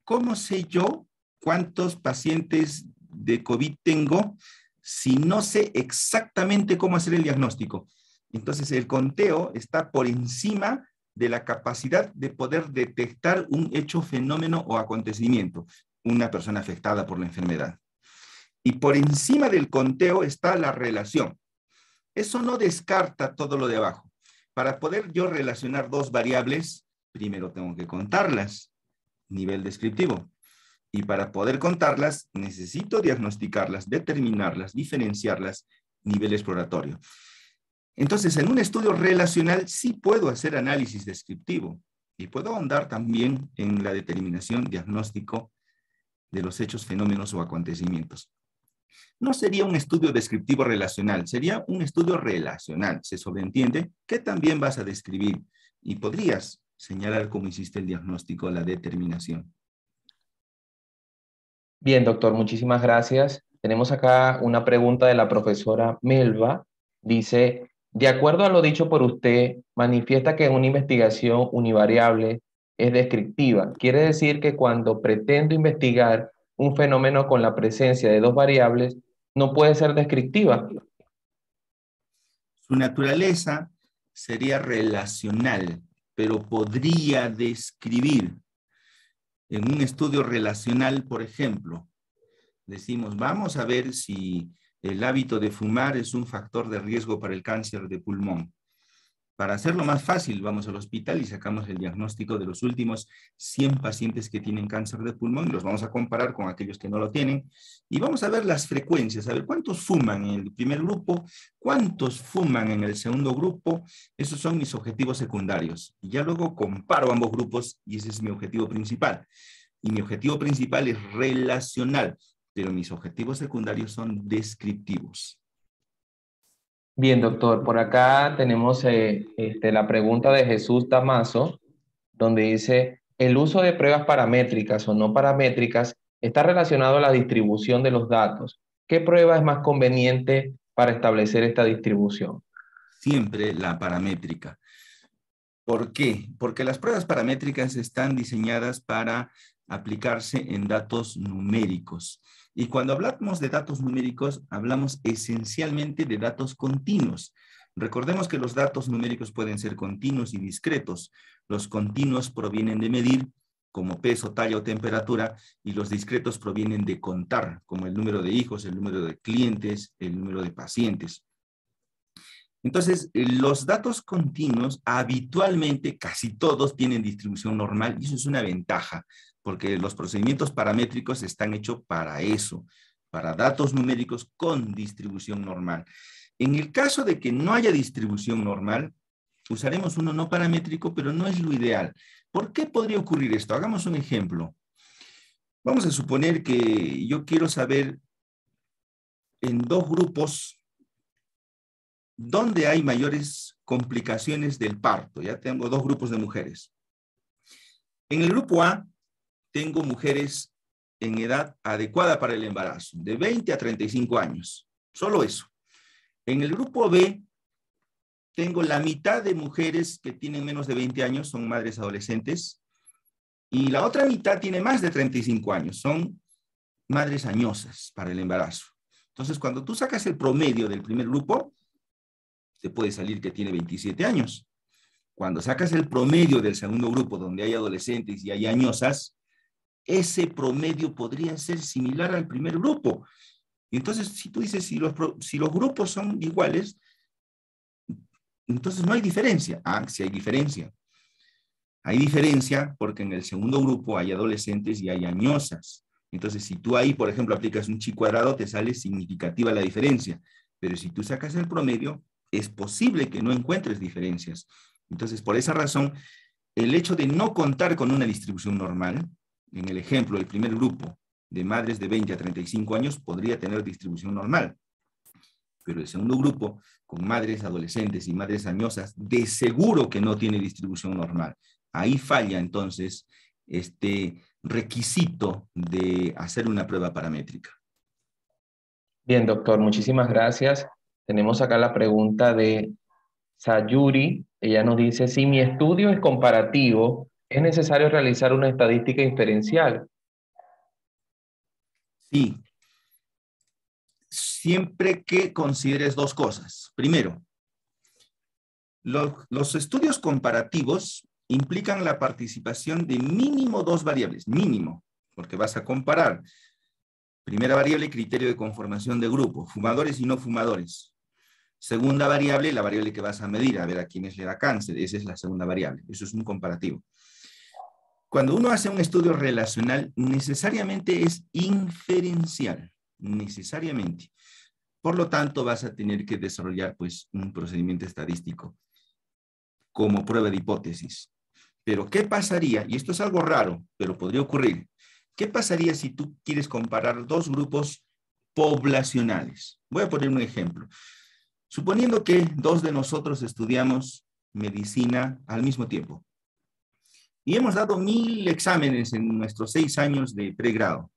¿Cómo sé yo cuántos pacientes de COVID tengo si no sé exactamente cómo hacer el diagnóstico? Entonces, el conteo está por encima de la capacidad de poder detectar un hecho, fenómeno o acontecimiento, una persona afectada por la enfermedad. Y por encima del conteo está la relación. Eso no descarta todo lo de abajo. Para poder yo relacionar dos variables, primero tengo que contarlas, nivel descriptivo. Y para poder contarlas, necesito diagnosticarlas, determinarlas, diferenciarlas, nivel exploratorio. Entonces, en un estudio relacional sí puedo hacer análisis descriptivo y puedo ahondar también en la determinación diagnóstico de los hechos, fenómenos o acontecimientos. No sería un estudio descriptivo relacional, sería un estudio relacional. Se sobreentiende que también vas a describir y podrías señalar cómo hiciste el diagnóstico, la determinación. Bien, doctor, muchísimas gracias. Tenemos acá una pregunta de la profesora Melba. Dice, de acuerdo a lo dicho por usted, manifiesta que una investigación univariable es descriptiva. Quiere decir que cuando pretendo investigar un fenómeno con la presencia de dos variables, no puede ser descriptiva. Su naturaleza sería relacional, pero podría describir. En un estudio relacional, por ejemplo, decimos, vamos a ver si el hábito de fumar es un factor de riesgo para el cáncer de pulmón. Para hacerlo más fácil, vamos al hospital y sacamos el diagnóstico de los últimos 100 pacientes que tienen cáncer de pulmón y los vamos a comparar con aquellos que no lo tienen y vamos a ver las frecuencias, a ver cuántos fuman en el primer grupo, cuántos fuman en el segundo grupo. Esos son mis objetivos secundarios. Y ya luego comparo ambos grupos y ese es mi objetivo principal. Y mi objetivo principal es relacional, pero mis objetivos secundarios son descriptivos. Bien, doctor, por acá tenemos la pregunta de Jesús Damaso, donde dice, ¿el uso de pruebas paramétricas o no paramétricas está relacionado a la distribución de los datos? ¿Qué prueba es más conveniente para establecer esta distribución? Siempre la paramétrica. ¿Por qué? Porque las pruebas paramétricas están diseñadas para aplicarse en datos numéricos. Y cuando hablamos de datos numéricos, hablamos esencialmente de datos continuos. Recordemos que los datos numéricos pueden ser continuos y discretos. Los continuos provienen de medir, como peso, talla o temperatura, y los discretos provienen de contar, como el número de hijos, el número de clientes, el número de pacientes. Entonces, los datos continuos habitualmente, casi todos tienen distribución normal y eso es una ventaja, porque los procedimientos paramétricos están hechos para eso, para datos numéricos con distribución normal. En el caso de que no haya distribución normal, usaremos uno no paramétrico, pero no es lo ideal. ¿Por qué podría ocurrir esto? Hagamos un ejemplo. Vamos a suponer que yo quiero saber en dos grupos ¿dónde hay mayores complicaciones del parto? Ya tengo dos grupos de mujeres. En el grupo A, tengo mujeres en edad adecuada para el embarazo, de 20 a 35 años. Solo eso. En el grupo B, tengo la mitad de mujeres que tienen menos de 20 años, son madres adolescentes, y la otra mitad tiene más de 35 años, son madres añosas para el embarazo. Entonces, cuando tú sacas el promedio del primer grupo, te puede salir que tiene 27 años. Cuando sacas el promedio del segundo grupo, donde hay adolescentes y hay añosas, ese promedio podría ser similar al primer grupo. Y entonces, si tú dices, si los grupos son iguales, entonces no hay diferencia. Ah, sí hay diferencia. Hay diferencia porque en el segundo grupo hay adolescentes y hay añosas. Entonces, si tú ahí, por ejemplo, aplicas un chi cuadrado, te sale significativa la diferencia. Pero si tú sacas el promedio, es posible que no encuentres diferencias. Entonces, por esa razón, el hecho de no contar con una distribución normal, en el ejemplo, el primer grupo de madres de 20 a 35 años podría tener distribución normal. Pero el segundo grupo, con madres adolescentes y madres añosas, de seguro que no tiene distribución normal. Ahí falla, entonces, este requisito de hacer una prueba paramétrica. Bien, doctor, muchísimas gracias. Tenemos acá la pregunta de Sayuri. Ella nos dice, si mi estudio es comparativo, ¿es necesario realizar una estadística inferencial? Sí, siempre que consideres dos cosas. Primero, los estudios comparativos implican la participación de mínimo dos variables, mínimo, porque vas a comparar. Primera variable, criterio de conformación de grupo, fumadores y no fumadores. Segunda variable, la variable que vas a medir, a ver a quiénes le da cáncer. Esa es la segunda variable. Eso es un comparativo. Cuando uno hace un estudio relacional, necesariamente es inferencial. Necesariamente. Por lo tanto, vas a tener que desarrollar pues, un procedimiento estadístico como prueba de hipótesis. Pero, ¿qué pasaría? Y esto es algo raro, pero podría ocurrir. ¿Qué pasaría si tú quieres comparar dos grupos poblacionales? Voy a poner un ejemplo. Suponiendo que dos de nosotros estudiamos medicina al mismo tiempo y hemos dado 1000 exámenes en nuestros 6 años de pregrado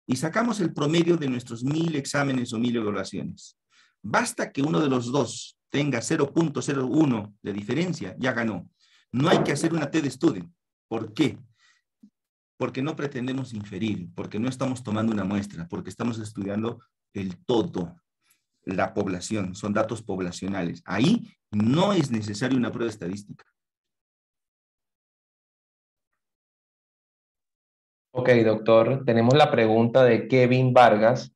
y sacamos el promedio de nuestros 1000 exámenes o 1000 evaluaciones. Basta que uno de los dos tenga 0.01 de diferencia, ya ganó. No hay que hacer una T-de-Student. ¿Por qué? Porque no pretendemos inferir, porque no estamos tomando una muestra, porque estamos estudiando el todo. la población, son datos poblacionales. Ahí no es necesaria una prueba estadística. Ok, doctor. Tenemos la pregunta de Kevin Vargas.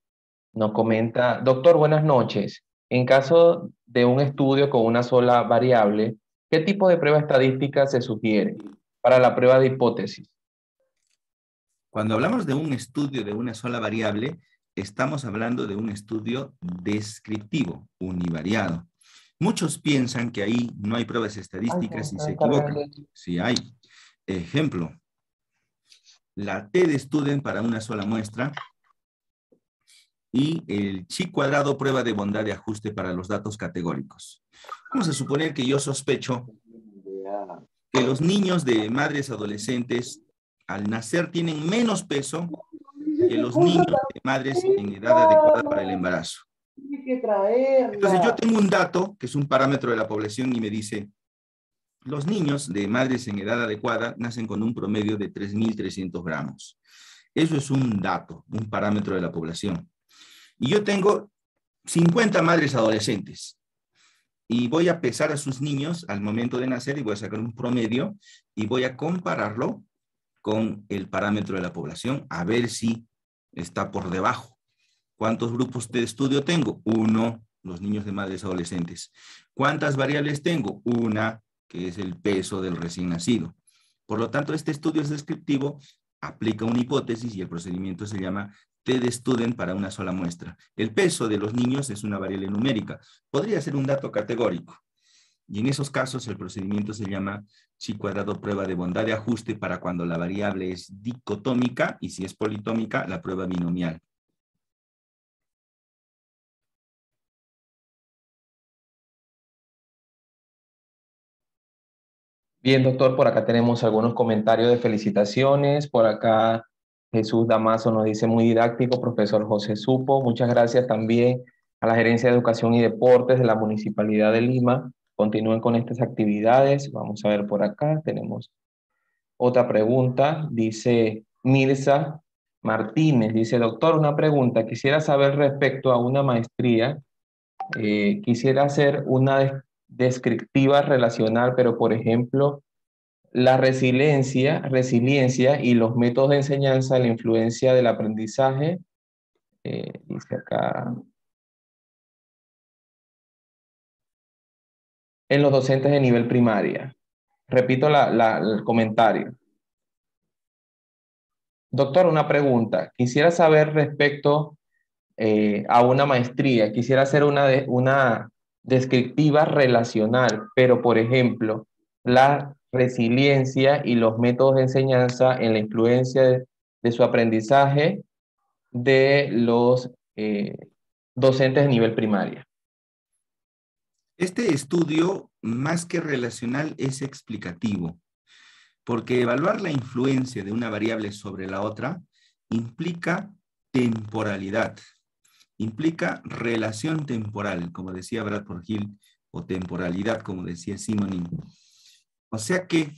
Nos comenta, doctor, buenas noches. En caso de un estudio con una sola variable, ¿qué tipo de prueba estadística se sugiere para la prueba de hipótesis? Cuando hablamos de un estudio de una sola variable, estamos hablando de un estudio descriptivo, univariado. Muchos piensan que ahí no hay pruebas estadísticas y se equivocan. Sí hay. Ejemplo, la T de student para una sola muestra y el chi cuadrado prueba de bondad de ajuste para los datos categóricos. Vamos a suponer que yo sospecho que los niños de madres adolescentes al nacer tienen menos peso que los niños de madres en edad adecuada para el embarazo. Entonces yo tengo un dato que es un parámetro de la población y me dice, los niños de madres en edad adecuada nacen con un promedio de 3.300 gramos. Eso es un dato, un parámetro de la población. Y yo tengo 50 madres adolescentes y voy a pesar a sus niños al momento de nacer y voy a sacar un promedio y voy a compararlo con el parámetro de la población a ver si está por debajo. ¿Cuántos grupos de estudio tengo? Uno, los niños de madres adolescentes. ¿Cuántas variables tengo? Una, que es el peso del recién nacido. Por lo tanto, este estudio es descriptivo, aplica una hipótesis y el procedimiento se llama T de student para una sola muestra. El peso de los niños es una variable numérica. Podría ser un dato categórico. Y en esos casos el procedimiento se llama chi cuadrado prueba de bondad de ajuste para cuando la variable es dicotómica y si es politómica, la prueba binomial. Bien, doctor, por acá tenemos algunos comentarios de felicitaciones. Por acá Jesús Damaso nos dice muy didáctico, profesor José Supo. Muchas gracias también a la Gerencia de Educación y Deportes de la Municipalidad de Lima. Continúen con estas actividades. Vamos a ver por acá. Tenemos otra pregunta. Dice Mirza Martínez. Dice, doctor, una pregunta. Quisiera saber respecto a una maestría. Quisiera hacer una descriptiva relacional, pero por ejemplo, la resiliencia y los métodos de enseñanza, la influencia del aprendizaje, dice acá, en los docentes de nivel primaria. Repito el comentario. Doctor, una pregunta. Quisiera saber respecto a una maestría, quisiera hacer una descriptiva relacional, pero por ejemplo, la resiliencia y los métodos de enseñanza en la influencia de su aprendizaje de los docentes de nivel primaria. Este estudio, más que relacional, es explicativo, porque evaluar la influencia de una variable sobre la otra implica temporalidad. Implica relación temporal, como decía Bradford Hill, o temporalidad, como decía Simonin. O sea que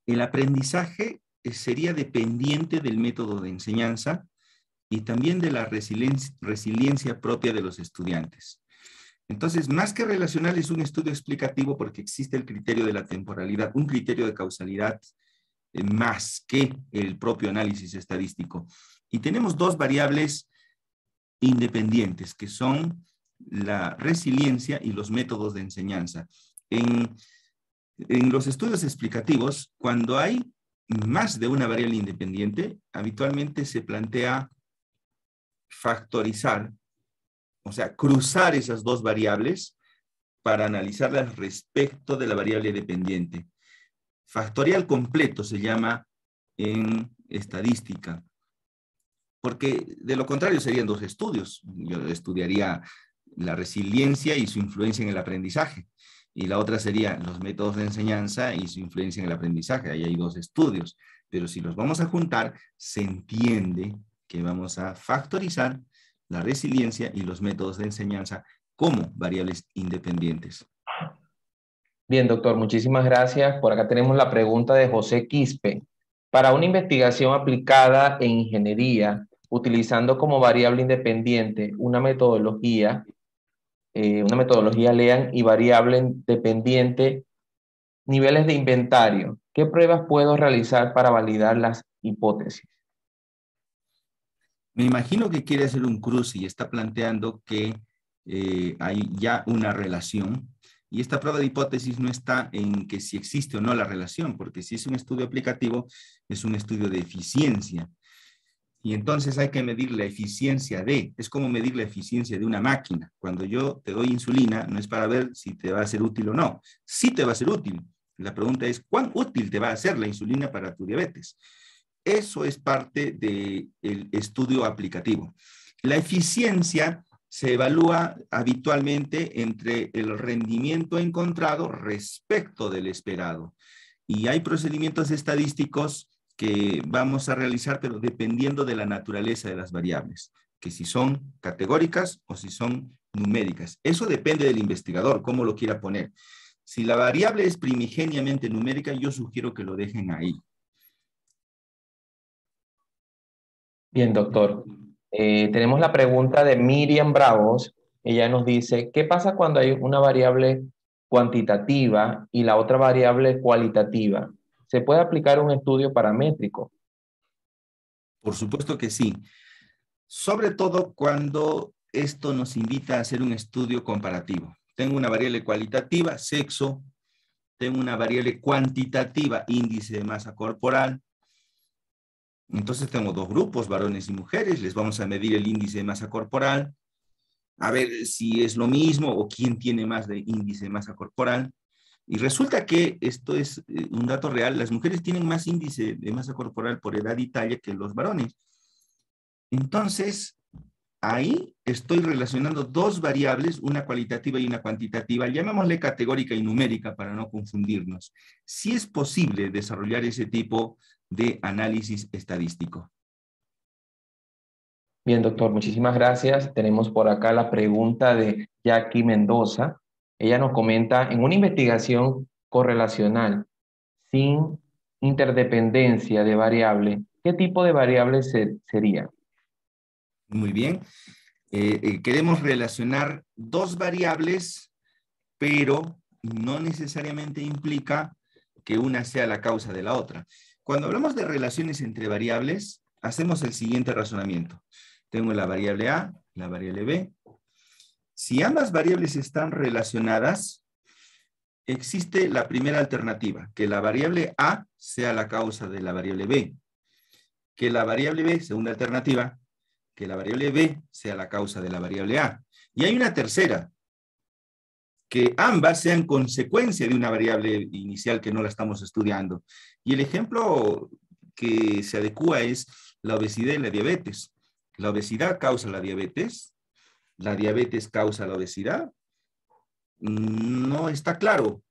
el aprendizaje sería dependiente del método de enseñanza y también de la resiliencia propia de los estudiantes. Entonces, más que relacional, es un estudio explicativo porque existe el criterio de la temporalidad, un criterio de causalidad más que el propio análisis estadístico. Y tenemos dos variables independientes, que son la resiliencia y los métodos de enseñanza. En los estudios explicativos, cuando hay más de una variable independiente, habitualmente se plantea factorizar, o sea, cruzar esas dos variables para analizarlas respecto de la variable dependiente. Factorial completo se llama en estadística. Porque de lo contrario serían dos estudios. Yo estudiaría la resiliencia y su influencia en el aprendizaje. Y la otra sería los métodos de enseñanza y su influencia en el aprendizaje. Ahí hay dos estudios. Pero si los vamos a juntar, se entiende que vamos a factorizar la resiliencia y los métodos de enseñanza como variables independientes. Bien, doctor, muchísimas gracias. Por acá tenemos la pregunta de José Quispe. Para una investigación aplicada en ingeniería, utilizando como variable independiente una metodología LEAN y variable dependiente niveles de inventario. ¿Qué pruebas puedo realizar para validar las hipótesis? Me imagino que quiere hacer un cruce y está planteando que hay ya una relación. Y esta prueba de hipótesis no está en que si existe o no la relación, porque si es un estudio aplicativo, es un estudio de eficiencia. Y entonces hay que medir la eficiencia es como medir la eficiencia de una máquina. Cuando yo te doy insulina, no es para ver si te va a ser útil o no. Sí te va a ser útil. La pregunta es, ¿cuán útil te va a ser la insulina para tu diabetes? Eso es parte del estudio aplicativo. La eficiencia se evalúa habitualmente entre el rendimiento encontrado respecto del esperado. Y hay procedimientos estadísticos que vamos a realizar, pero dependiendo de la naturaleza de las variables, que si son categóricas o si son numéricas. Eso depende del investigador, cómo lo quiera poner. Si la variable es primigeniamente numérica, yo sugiero que lo dejen ahí. Bien, doctor. Tenemos la pregunta de Miriam Bravos. Ella nos dice, ¿qué pasa cuando hay una variable cuantitativa y la otra variable cualitativa? ¿Se puede aplicar un estudio paramétrico? Por supuesto que sí. Sobre todo cuando esto nos invita a hacer un estudio comparativo. Tengo una variable cualitativa, sexo. Tengo una variable cuantitativa, índice de masa corporal. Entonces tengo dos grupos, varones y mujeres. Les vamos a medir el índice de masa corporal, a ver si es lo mismo o quién tiene más de índice de masa corporal. Y resulta que esto es un dato real. Las mujeres tienen más índice de masa corporal por edad y talla que los varones. Entonces, ahí estoy relacionando dos variables, una cualitativa y una cuantitativa, llamémosle categórica y numérica para no confundirnos. Sí es posible desarrollar ese tipo de análisis estadístico. Bien, doctor, muchísimas gracias. Tenemos por acá la pregunta de Jackie Mendoza. Ella nos comenta, en una investigación correlacional sin interdependencia de variable, ¿qué tipo de variable sería? Muy bien. Queremos relacionar dos variables, pero no necesariamente implica que una sea la causa de la otra. Cuando hablamos de relaciones entre variables, hacemos el siguiente razonamiento. Tengo la variable A, la variable B. Si ambas variables están relacionadas, existe la primera alternativa, que la variable A sea la causa de la variable B. Que la variable B, segunda alternativa, que la variable B sea la causa de la variable A. Y hay una tercera, que ambas sean consecuencia de una variable inicial que no la estamos estudiando. Y el ejemplo que se adecua es la obesidad y la diabetes. La obesidad causa la diabetes causa la obesidad. No está claro.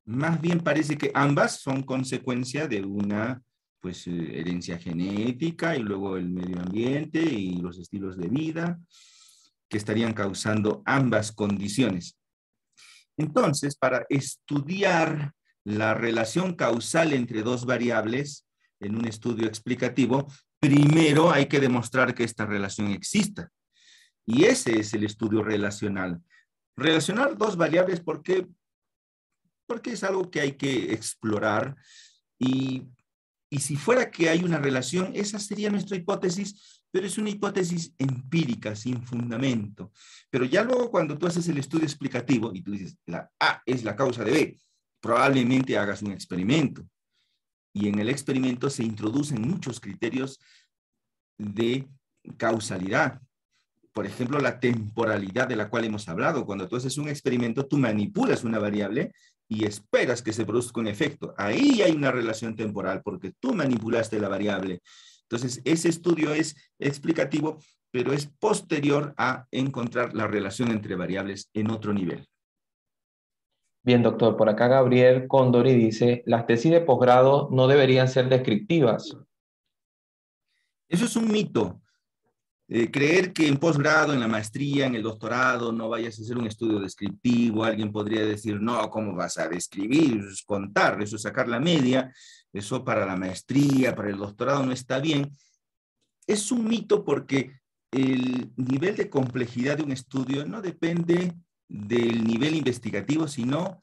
Más bien parece que ambas son consecuencia de una herencia genética y luego el medio ambiente y los estilos de vida que estarían causando ambas condiciones. Entonces, para estudiar la relación causal entre dos variables en un estudio explicativo, primero hay que demostrar que esta relación exista. Y ese es el estudio relacional. Relacionar dos variables porque es algo que hay que explorar y si fuera que hay una relación, esa sería nuestra hipótesis, pero es una hipótesis empírica, sin fundamento. Pero ya luego cuando tú haces el estudio explicativo y tú dices, la A es la causa de B, probablemente hagas un experimento. Y en el experimento se introducen muchos criterios de causalidad. Por ejemplo, la temporalidad de la cual hemos hablado. Cuando tú haces un experimento, tú manipulas una variable y esperas que se produzca un efecto. Ahí hay una relación temporal porque tú manipulaste la variable. Entonces, ese estudio es explicativo, pero es posterior a encontrar la relación entre variables en otro nivel. Bien, doctor, por acá Gabriel Condori dice, las tesis de posgrado no deberían ser descriptivas. Eso es un mito. Creer que en posgrado, en la maestría, en el doctorado, no vayas a hacer un estudio descriptivo. Alguien podría decir, no, ¿cómo vas a describir? Eso es contar, eso es sacar la media, eso para la maestría, para el doctorado no está bien. Es un mito porque el nivel de complejidad de un estudio no depende del nivel investigativo, sino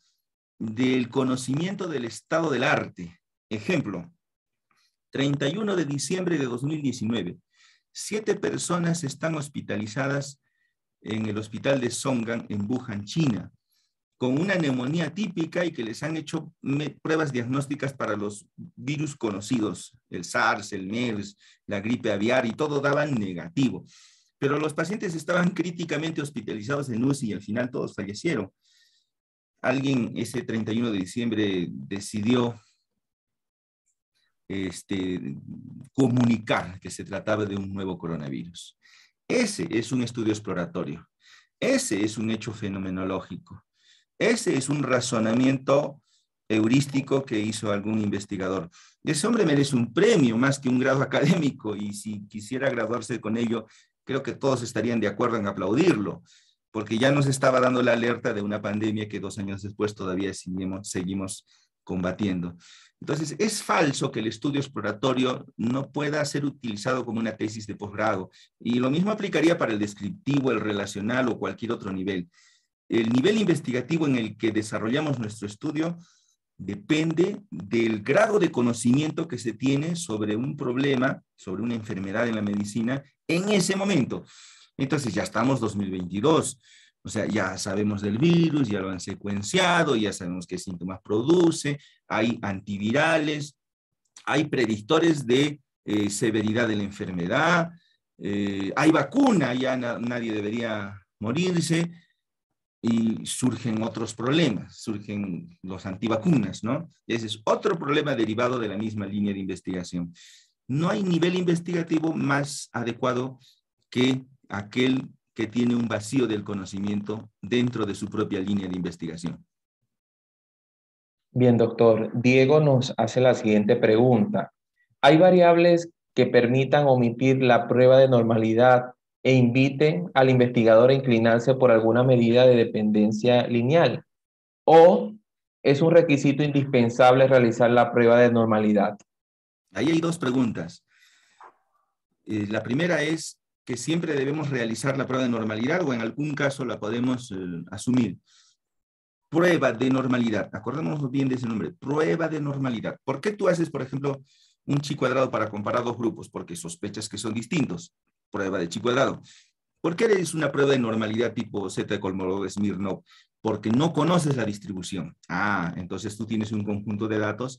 del conocimiento del estado del arte. Ejemplo, 31 de diciembre de 2019, 7 personas están hospitalizadas en el hospital de Songgang en Wuhan, China, con una neumonía típica y que les han hecho pruebas diagnósticas para los virus conocidos, el SARS, el MERS, la gripe aviar, y todo daban negativo. Pero los pacientes estaban críticamente hospitalizados en UCI y al final todos fallecieron. Alguien ese 31 de diciembre decidió comunicar que se trataba de un nuevo coronavirus. Ese es un estudio exploratorio. Ese es un hecho fenomenológico. Ese es un razonamiento heurístico que hizo algún investigador. Ese hombre merece un premio más que un grado académico, y si quisiera graduarse con ello, creo que todos estarían de acuerdo en aplaudirlo, porque ya nos estaba dando la alerta de una pandemia que 2 años después todavía seguimos combatiendo. Entonces, es falso que el estudio exploratorio no pueda ser utilizado como una tesis de posgrado, y lo mismo aplicaría para el descriptivo, el relacional o cualquier otro nivel. El nivel investigativo en el que desarrollamos nuestro estudio depende del grado de conocimiento que se tiene sobre un problema, sobre una enfermedad en la medicina en ese momento. Entonces ya estamos 2022, o sea, ya sabemos del virus, ya lo han secuenciado, ya sabemos qué síntomas produce, hay antivirales, hay predictores de severidad de la enfermedad, hay vacuna, ya nadie debería morirse, y surgen otros problemas, surgen los antivacunas, ¿no? Ese es otro problema derivado de la misma línea de investigación. No hay nivel investigativo más adecuado que aquel que tiene un vacío del conocimiento dentro de su propia línea de investigación. Bien, doctor. Diego nos hace la siguiente pregunta. ¿Hay variables que permitan omitir la prueba de normalidad e inviten al investigador a inclinarse por alguna medida de dependencia lineal? ¿O es un requisito indispensable realizar la prueba de normalidad? Ahí hay 2 preguntas. La primera es que siempre debemos realizar la prueba de normalidad, o en algún caso la podemos asumir. Prueba de normalidad, acordémonos bien de ese nombre, prueba de normalidad. ¿Por qué tú haces, por ejemplo, un chi cuadrado para comparar 2 grupos? Porque sospechas que son distintos. Prueba de chi cuadrado. ¿Por qué eres una prueba de normalidad tipo Z de Kolmogorov-Smirnov? Porque no conoces la distribución. Entonces tú tienes un conjunto de datos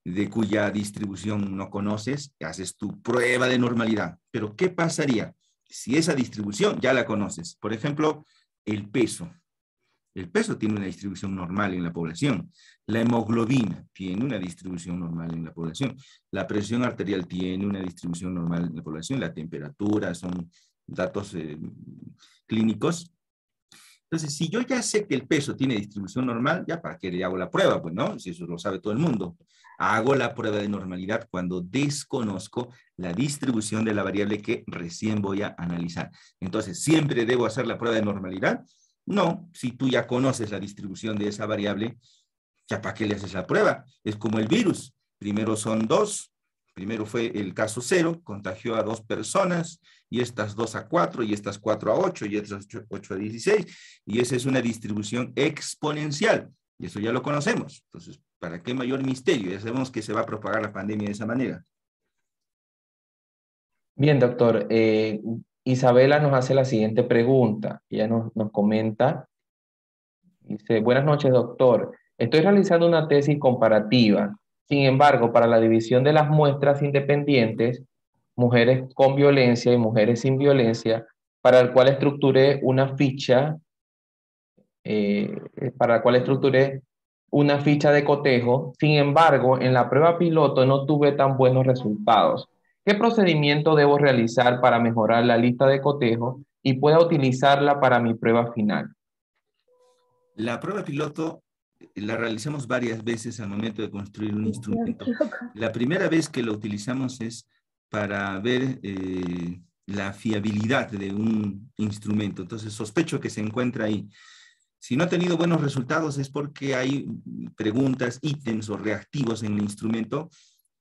de cuya distribución no conoces, haces tu prueba de normalidad. Pero ¿qué pasaría si esa distribución ya la conoces? Por ejemplo, el peso. El peso tiene una distribución normal en la población. La hemoglobina tiene una distribución normal en la población. La presión arterial tiene una distribución normal en la población. La temperatura son datos clínicos. Entonces, si yo ya sé que el peso tiene distribución normal, ¿ya para qué le hago la prueba? Pues no, si eso lo sabe todo el mundo. Hago la prueba de normalidad cuando desconozco la distribución de la variable que recién voy a analizar. Entonces, ¿siempre debo hacer la prueba de normalidad? No, si tú ya conoces la distribución de esa variable, ¿ya para qué le haces la prueba? Es como el virus. Primero son 2. Primero fue el caso 0, contagió a 2 personas, y estas 2 a 4, y estas 4 a 8, y estas 8 a 16, y esa es una distribución exponencial, y eso ya lo conocemos. Entonces, ¿para qué mayor misterio? Ya sabemos que se va a propagar la pandemia de esa manera. Bien, doctor. Isabela nos hace la siguiente pregunta. Ella nos comenta, dice, buenas noches, doctor. Estoy realizando una tesis comparativa. Sin embargo, para la división de las muestras independientes, mujeres con violencia y mujeres sin violencia, para el cual estructuré una ficha, de cotejo. Sin embargo, en la prueba piloto no tuve tan buenos resultados. ¿Qué procedimiento debo realizar para mejorar la lista de cotejo y pueda utilizarla para mi prueba final? La prueba piloto la realizamos varias veces al momento de construir un instrumento. La primera vez que lo utilizamos es para ver la fiabilidad de un instrumento. Entonces sospecho que se encuentra ahí. Si no ha tenido buenos resultados es porque hay preguntas, ítems o reactivos en el instrumento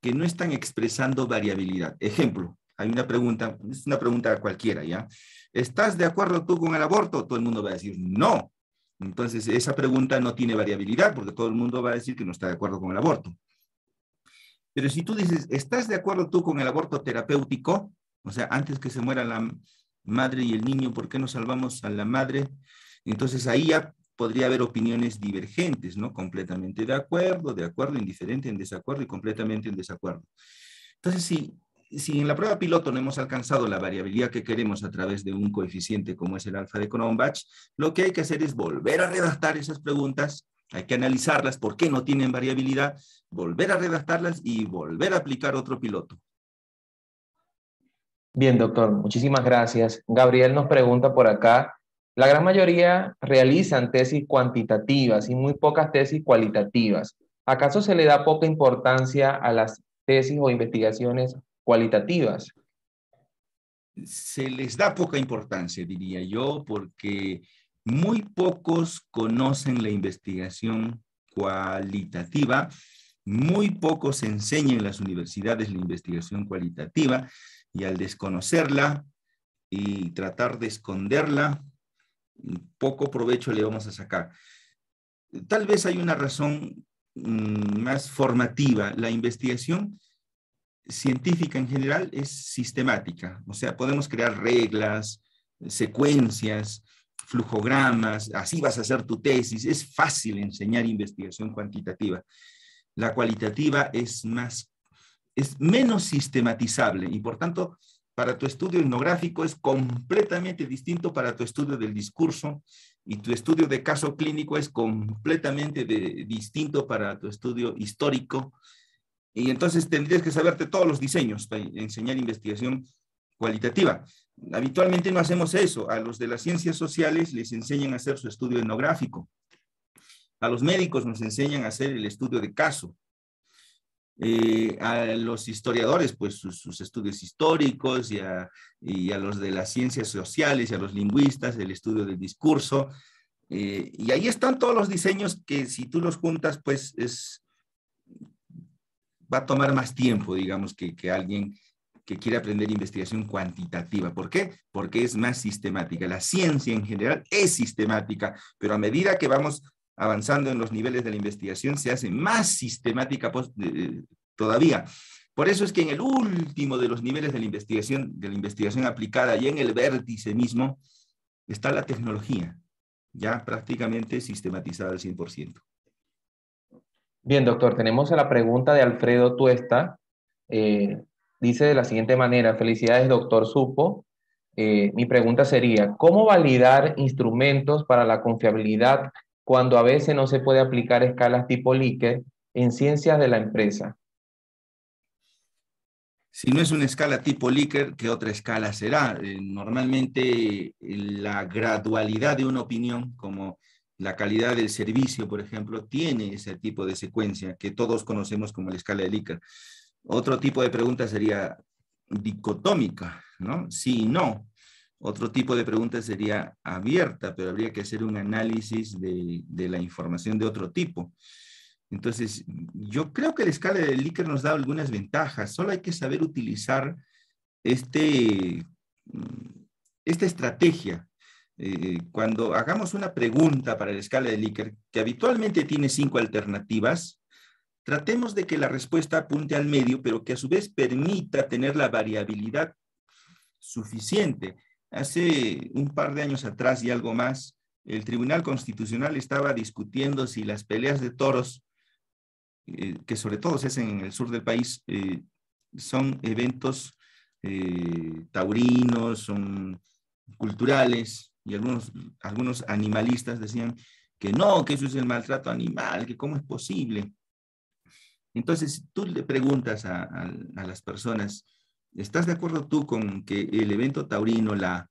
que no están expresando variabilidad. Ejemplo, hay una pregunta, es una pregunta cualquiera, ¿ya? ¿Estás de acuerdo tú con el aborto? Todo el mundo va a decir no. Entonces, esa pregunta no tiene variabilidad porque todo el mundo va a decir que no está de acuerdo con el aborto. Pero si tú dices, ¿estás de acuerdo tú con el aborto terapéutico? O sea, antes que se muera la madre y el niño, ¿por qué no salvamos a la madre? Entonces ahí ya podría haber opiniones divergentes, ¿no? Completamente de acuerdo, indiferente, en desacuerdo y completamente en desacuerdo. Entonces, si en la prueba piloto no hemos alcanzado la variabilidad que queremos a través de un coeficiente como es el alfa de Cronbach, lo que hay que hacer es volver a redactar esas preguntas, hay que analizarlas, por qué no tienen variabilidad, volver a redactarlas y volver a aplicar otro piloto. Bien, doctor, muchísimas gracias. Gabriel nos pregunta por acá, la gran mayoría realizan tesis cuantitativas y muy pocas tesis cualitativas. ¿Acaso se le da poca importancia a las tesis o investigaciones cualitativas? Se les da poca importancia, diría yo, porque muy pocos conocen la investigación cualitativa, muy pocos enseñan en las universidades la investigación cualitativa, y al desconocerla y tratar de esconderla, poco provecho le vamos a sacar. Tal vez hay una razón más formativa. La investigación científica en general es sistemática, o sea, podemos crear reglas, secuencias, flujogramas, así vas a hacer tu tesis. Es fácil enseñar investigación cuantitativa. La cualitativa es menos sistematizable y por tanto para tu estudio etnográfico es completamente distinto para tu estudio del discurso, y tu estudio de caso clínico es completamente distinto para tu estudio histórico. Y entonces tendrías que saberte todos los diseños para enseñar investigación cualitativa. Habitualmente no hacemos eso. A los de las ciencias sociales les enseñan a hacer su estudio etnográfico. A los médicos nos enseñan a hacer el estudio de caso. A los historiadores, pues sus estudios históricos, y a los de las ciencias sociales y a los lingüistas, el estudio del discurso. Y ahí están todos los diseños que si tú los juntas, pues va a tomar más tiempo, digamos, que alguien que quiere aprender investigación cuantitativa. ¿Por qué? Porque es más sistemática. La ciencia en general es sistemática, pero a medida que vamos avanzando en los niveles de la investigación, se hace más sistemática todavía. Por eso es que en el último de los niveles de la investigación aplicada, y en el vértice mismo, está la tecnología, ya prácticamente sistematizada al 100%. Bien, doctor, tenemos la pregunta de Alfredo Tuesta. Dice de la siguiente manera: felicidades, doctor Supo. Mi pregunta sería, ¿cómo validar instrumentos para la confiabilidad cuando a veces no se puede aplicar escalas tipo Likert en ciencias de la empresa? Si no es una escala tipo Likert, ¿qué otra escala será? Normalmente la gradualidad de una opinión, como la calidad del servicio, por ejemplo, tiene ese tipo de secuencia que todos conocemos como la escala de Likert. Otro tipo de pregunta sería dicotómica, ¿no? Sí y no. Otro tipo de pregunta sería abierta, pero habría que hacer un análisis de la información de otro tipo. Entonces, yo creo que la escala de Likert nos da algunas ventajas. Solo hay que saber utilizar esta estrategia. Cuando hagamos una pregunta para la escala de Likert, que habitualmente tiene 5 alternativas, tratemos de que la respuesta apunte al medio, pero que a su vez permita tener la variabilidad suficiente. Hace un par de años atrás y algo más, el Tribunal Constitucional estaba discutiendo si las peleas de toros, que sobre todo se hacen en el sur del país, son eventos taurinos, son culturales, y algunos animalistas decían que no, que eso es el maltrato animal, que cómo es posible. Entonces, tú le preguntas a las personas, ¿estás de acuerdo tú con que el evento taurino, la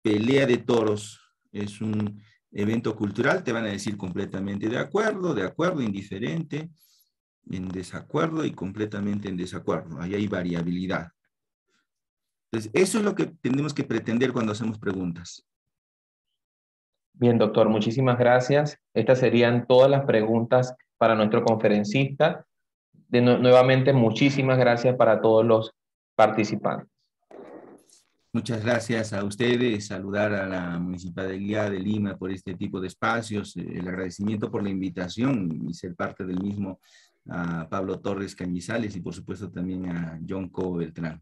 pelea de toros, es un evento cultural? Te van a decir completamente de acuerdo, indiferente, en desacuerdo y completamente en desacuerdo. Ahí hay variabilidad. Entonces, eso es lo que tenemos que pretender cuando hacemos preguntas. Bien, doctor, muchísimas gracias. Estas serían todas las preguntas para nuestro conferencista. Nuevamente, muchísimas gracias para todos los participantes. Muchas gracias a ustedes, saludar a la Municipalidad de Lima por este tipo de espacios, el agradecimiento por la invitación y ser parte del mismo a Pablo Torres Cañizales y por supuesto también a John Co. Beltrán.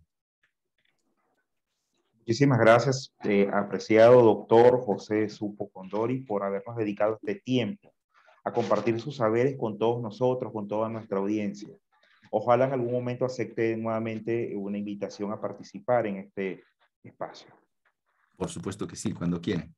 Muchísimas gracias, apreciado doctor José Supo Condori, por habernos dedicado este tiempo a compartir sus saberes con todos nosotros, con toda nuestra audiencia. Ojalá en algún momento acepte nuevamente una invitación a participar en este espacio. Por supuesto que sí, cuando quieran.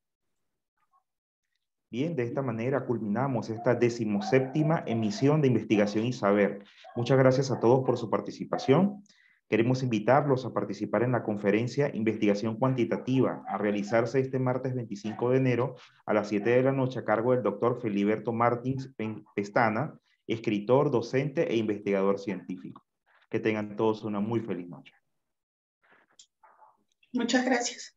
Bien, de esta manera culminamos esta 17ª emisión de Investigación y Saber. Muchas gracias a todos por su participación. Queremos invitarlos a participar en la conferencia Investigación Cuantitativa, a realizarse este martes 25 de enero a las 7 de la noche a cargo del doctor Filiberto Martins Pestana, escritor, docente e investigador científico. Que tengan todos una muy feliz noche. Muchas gracias.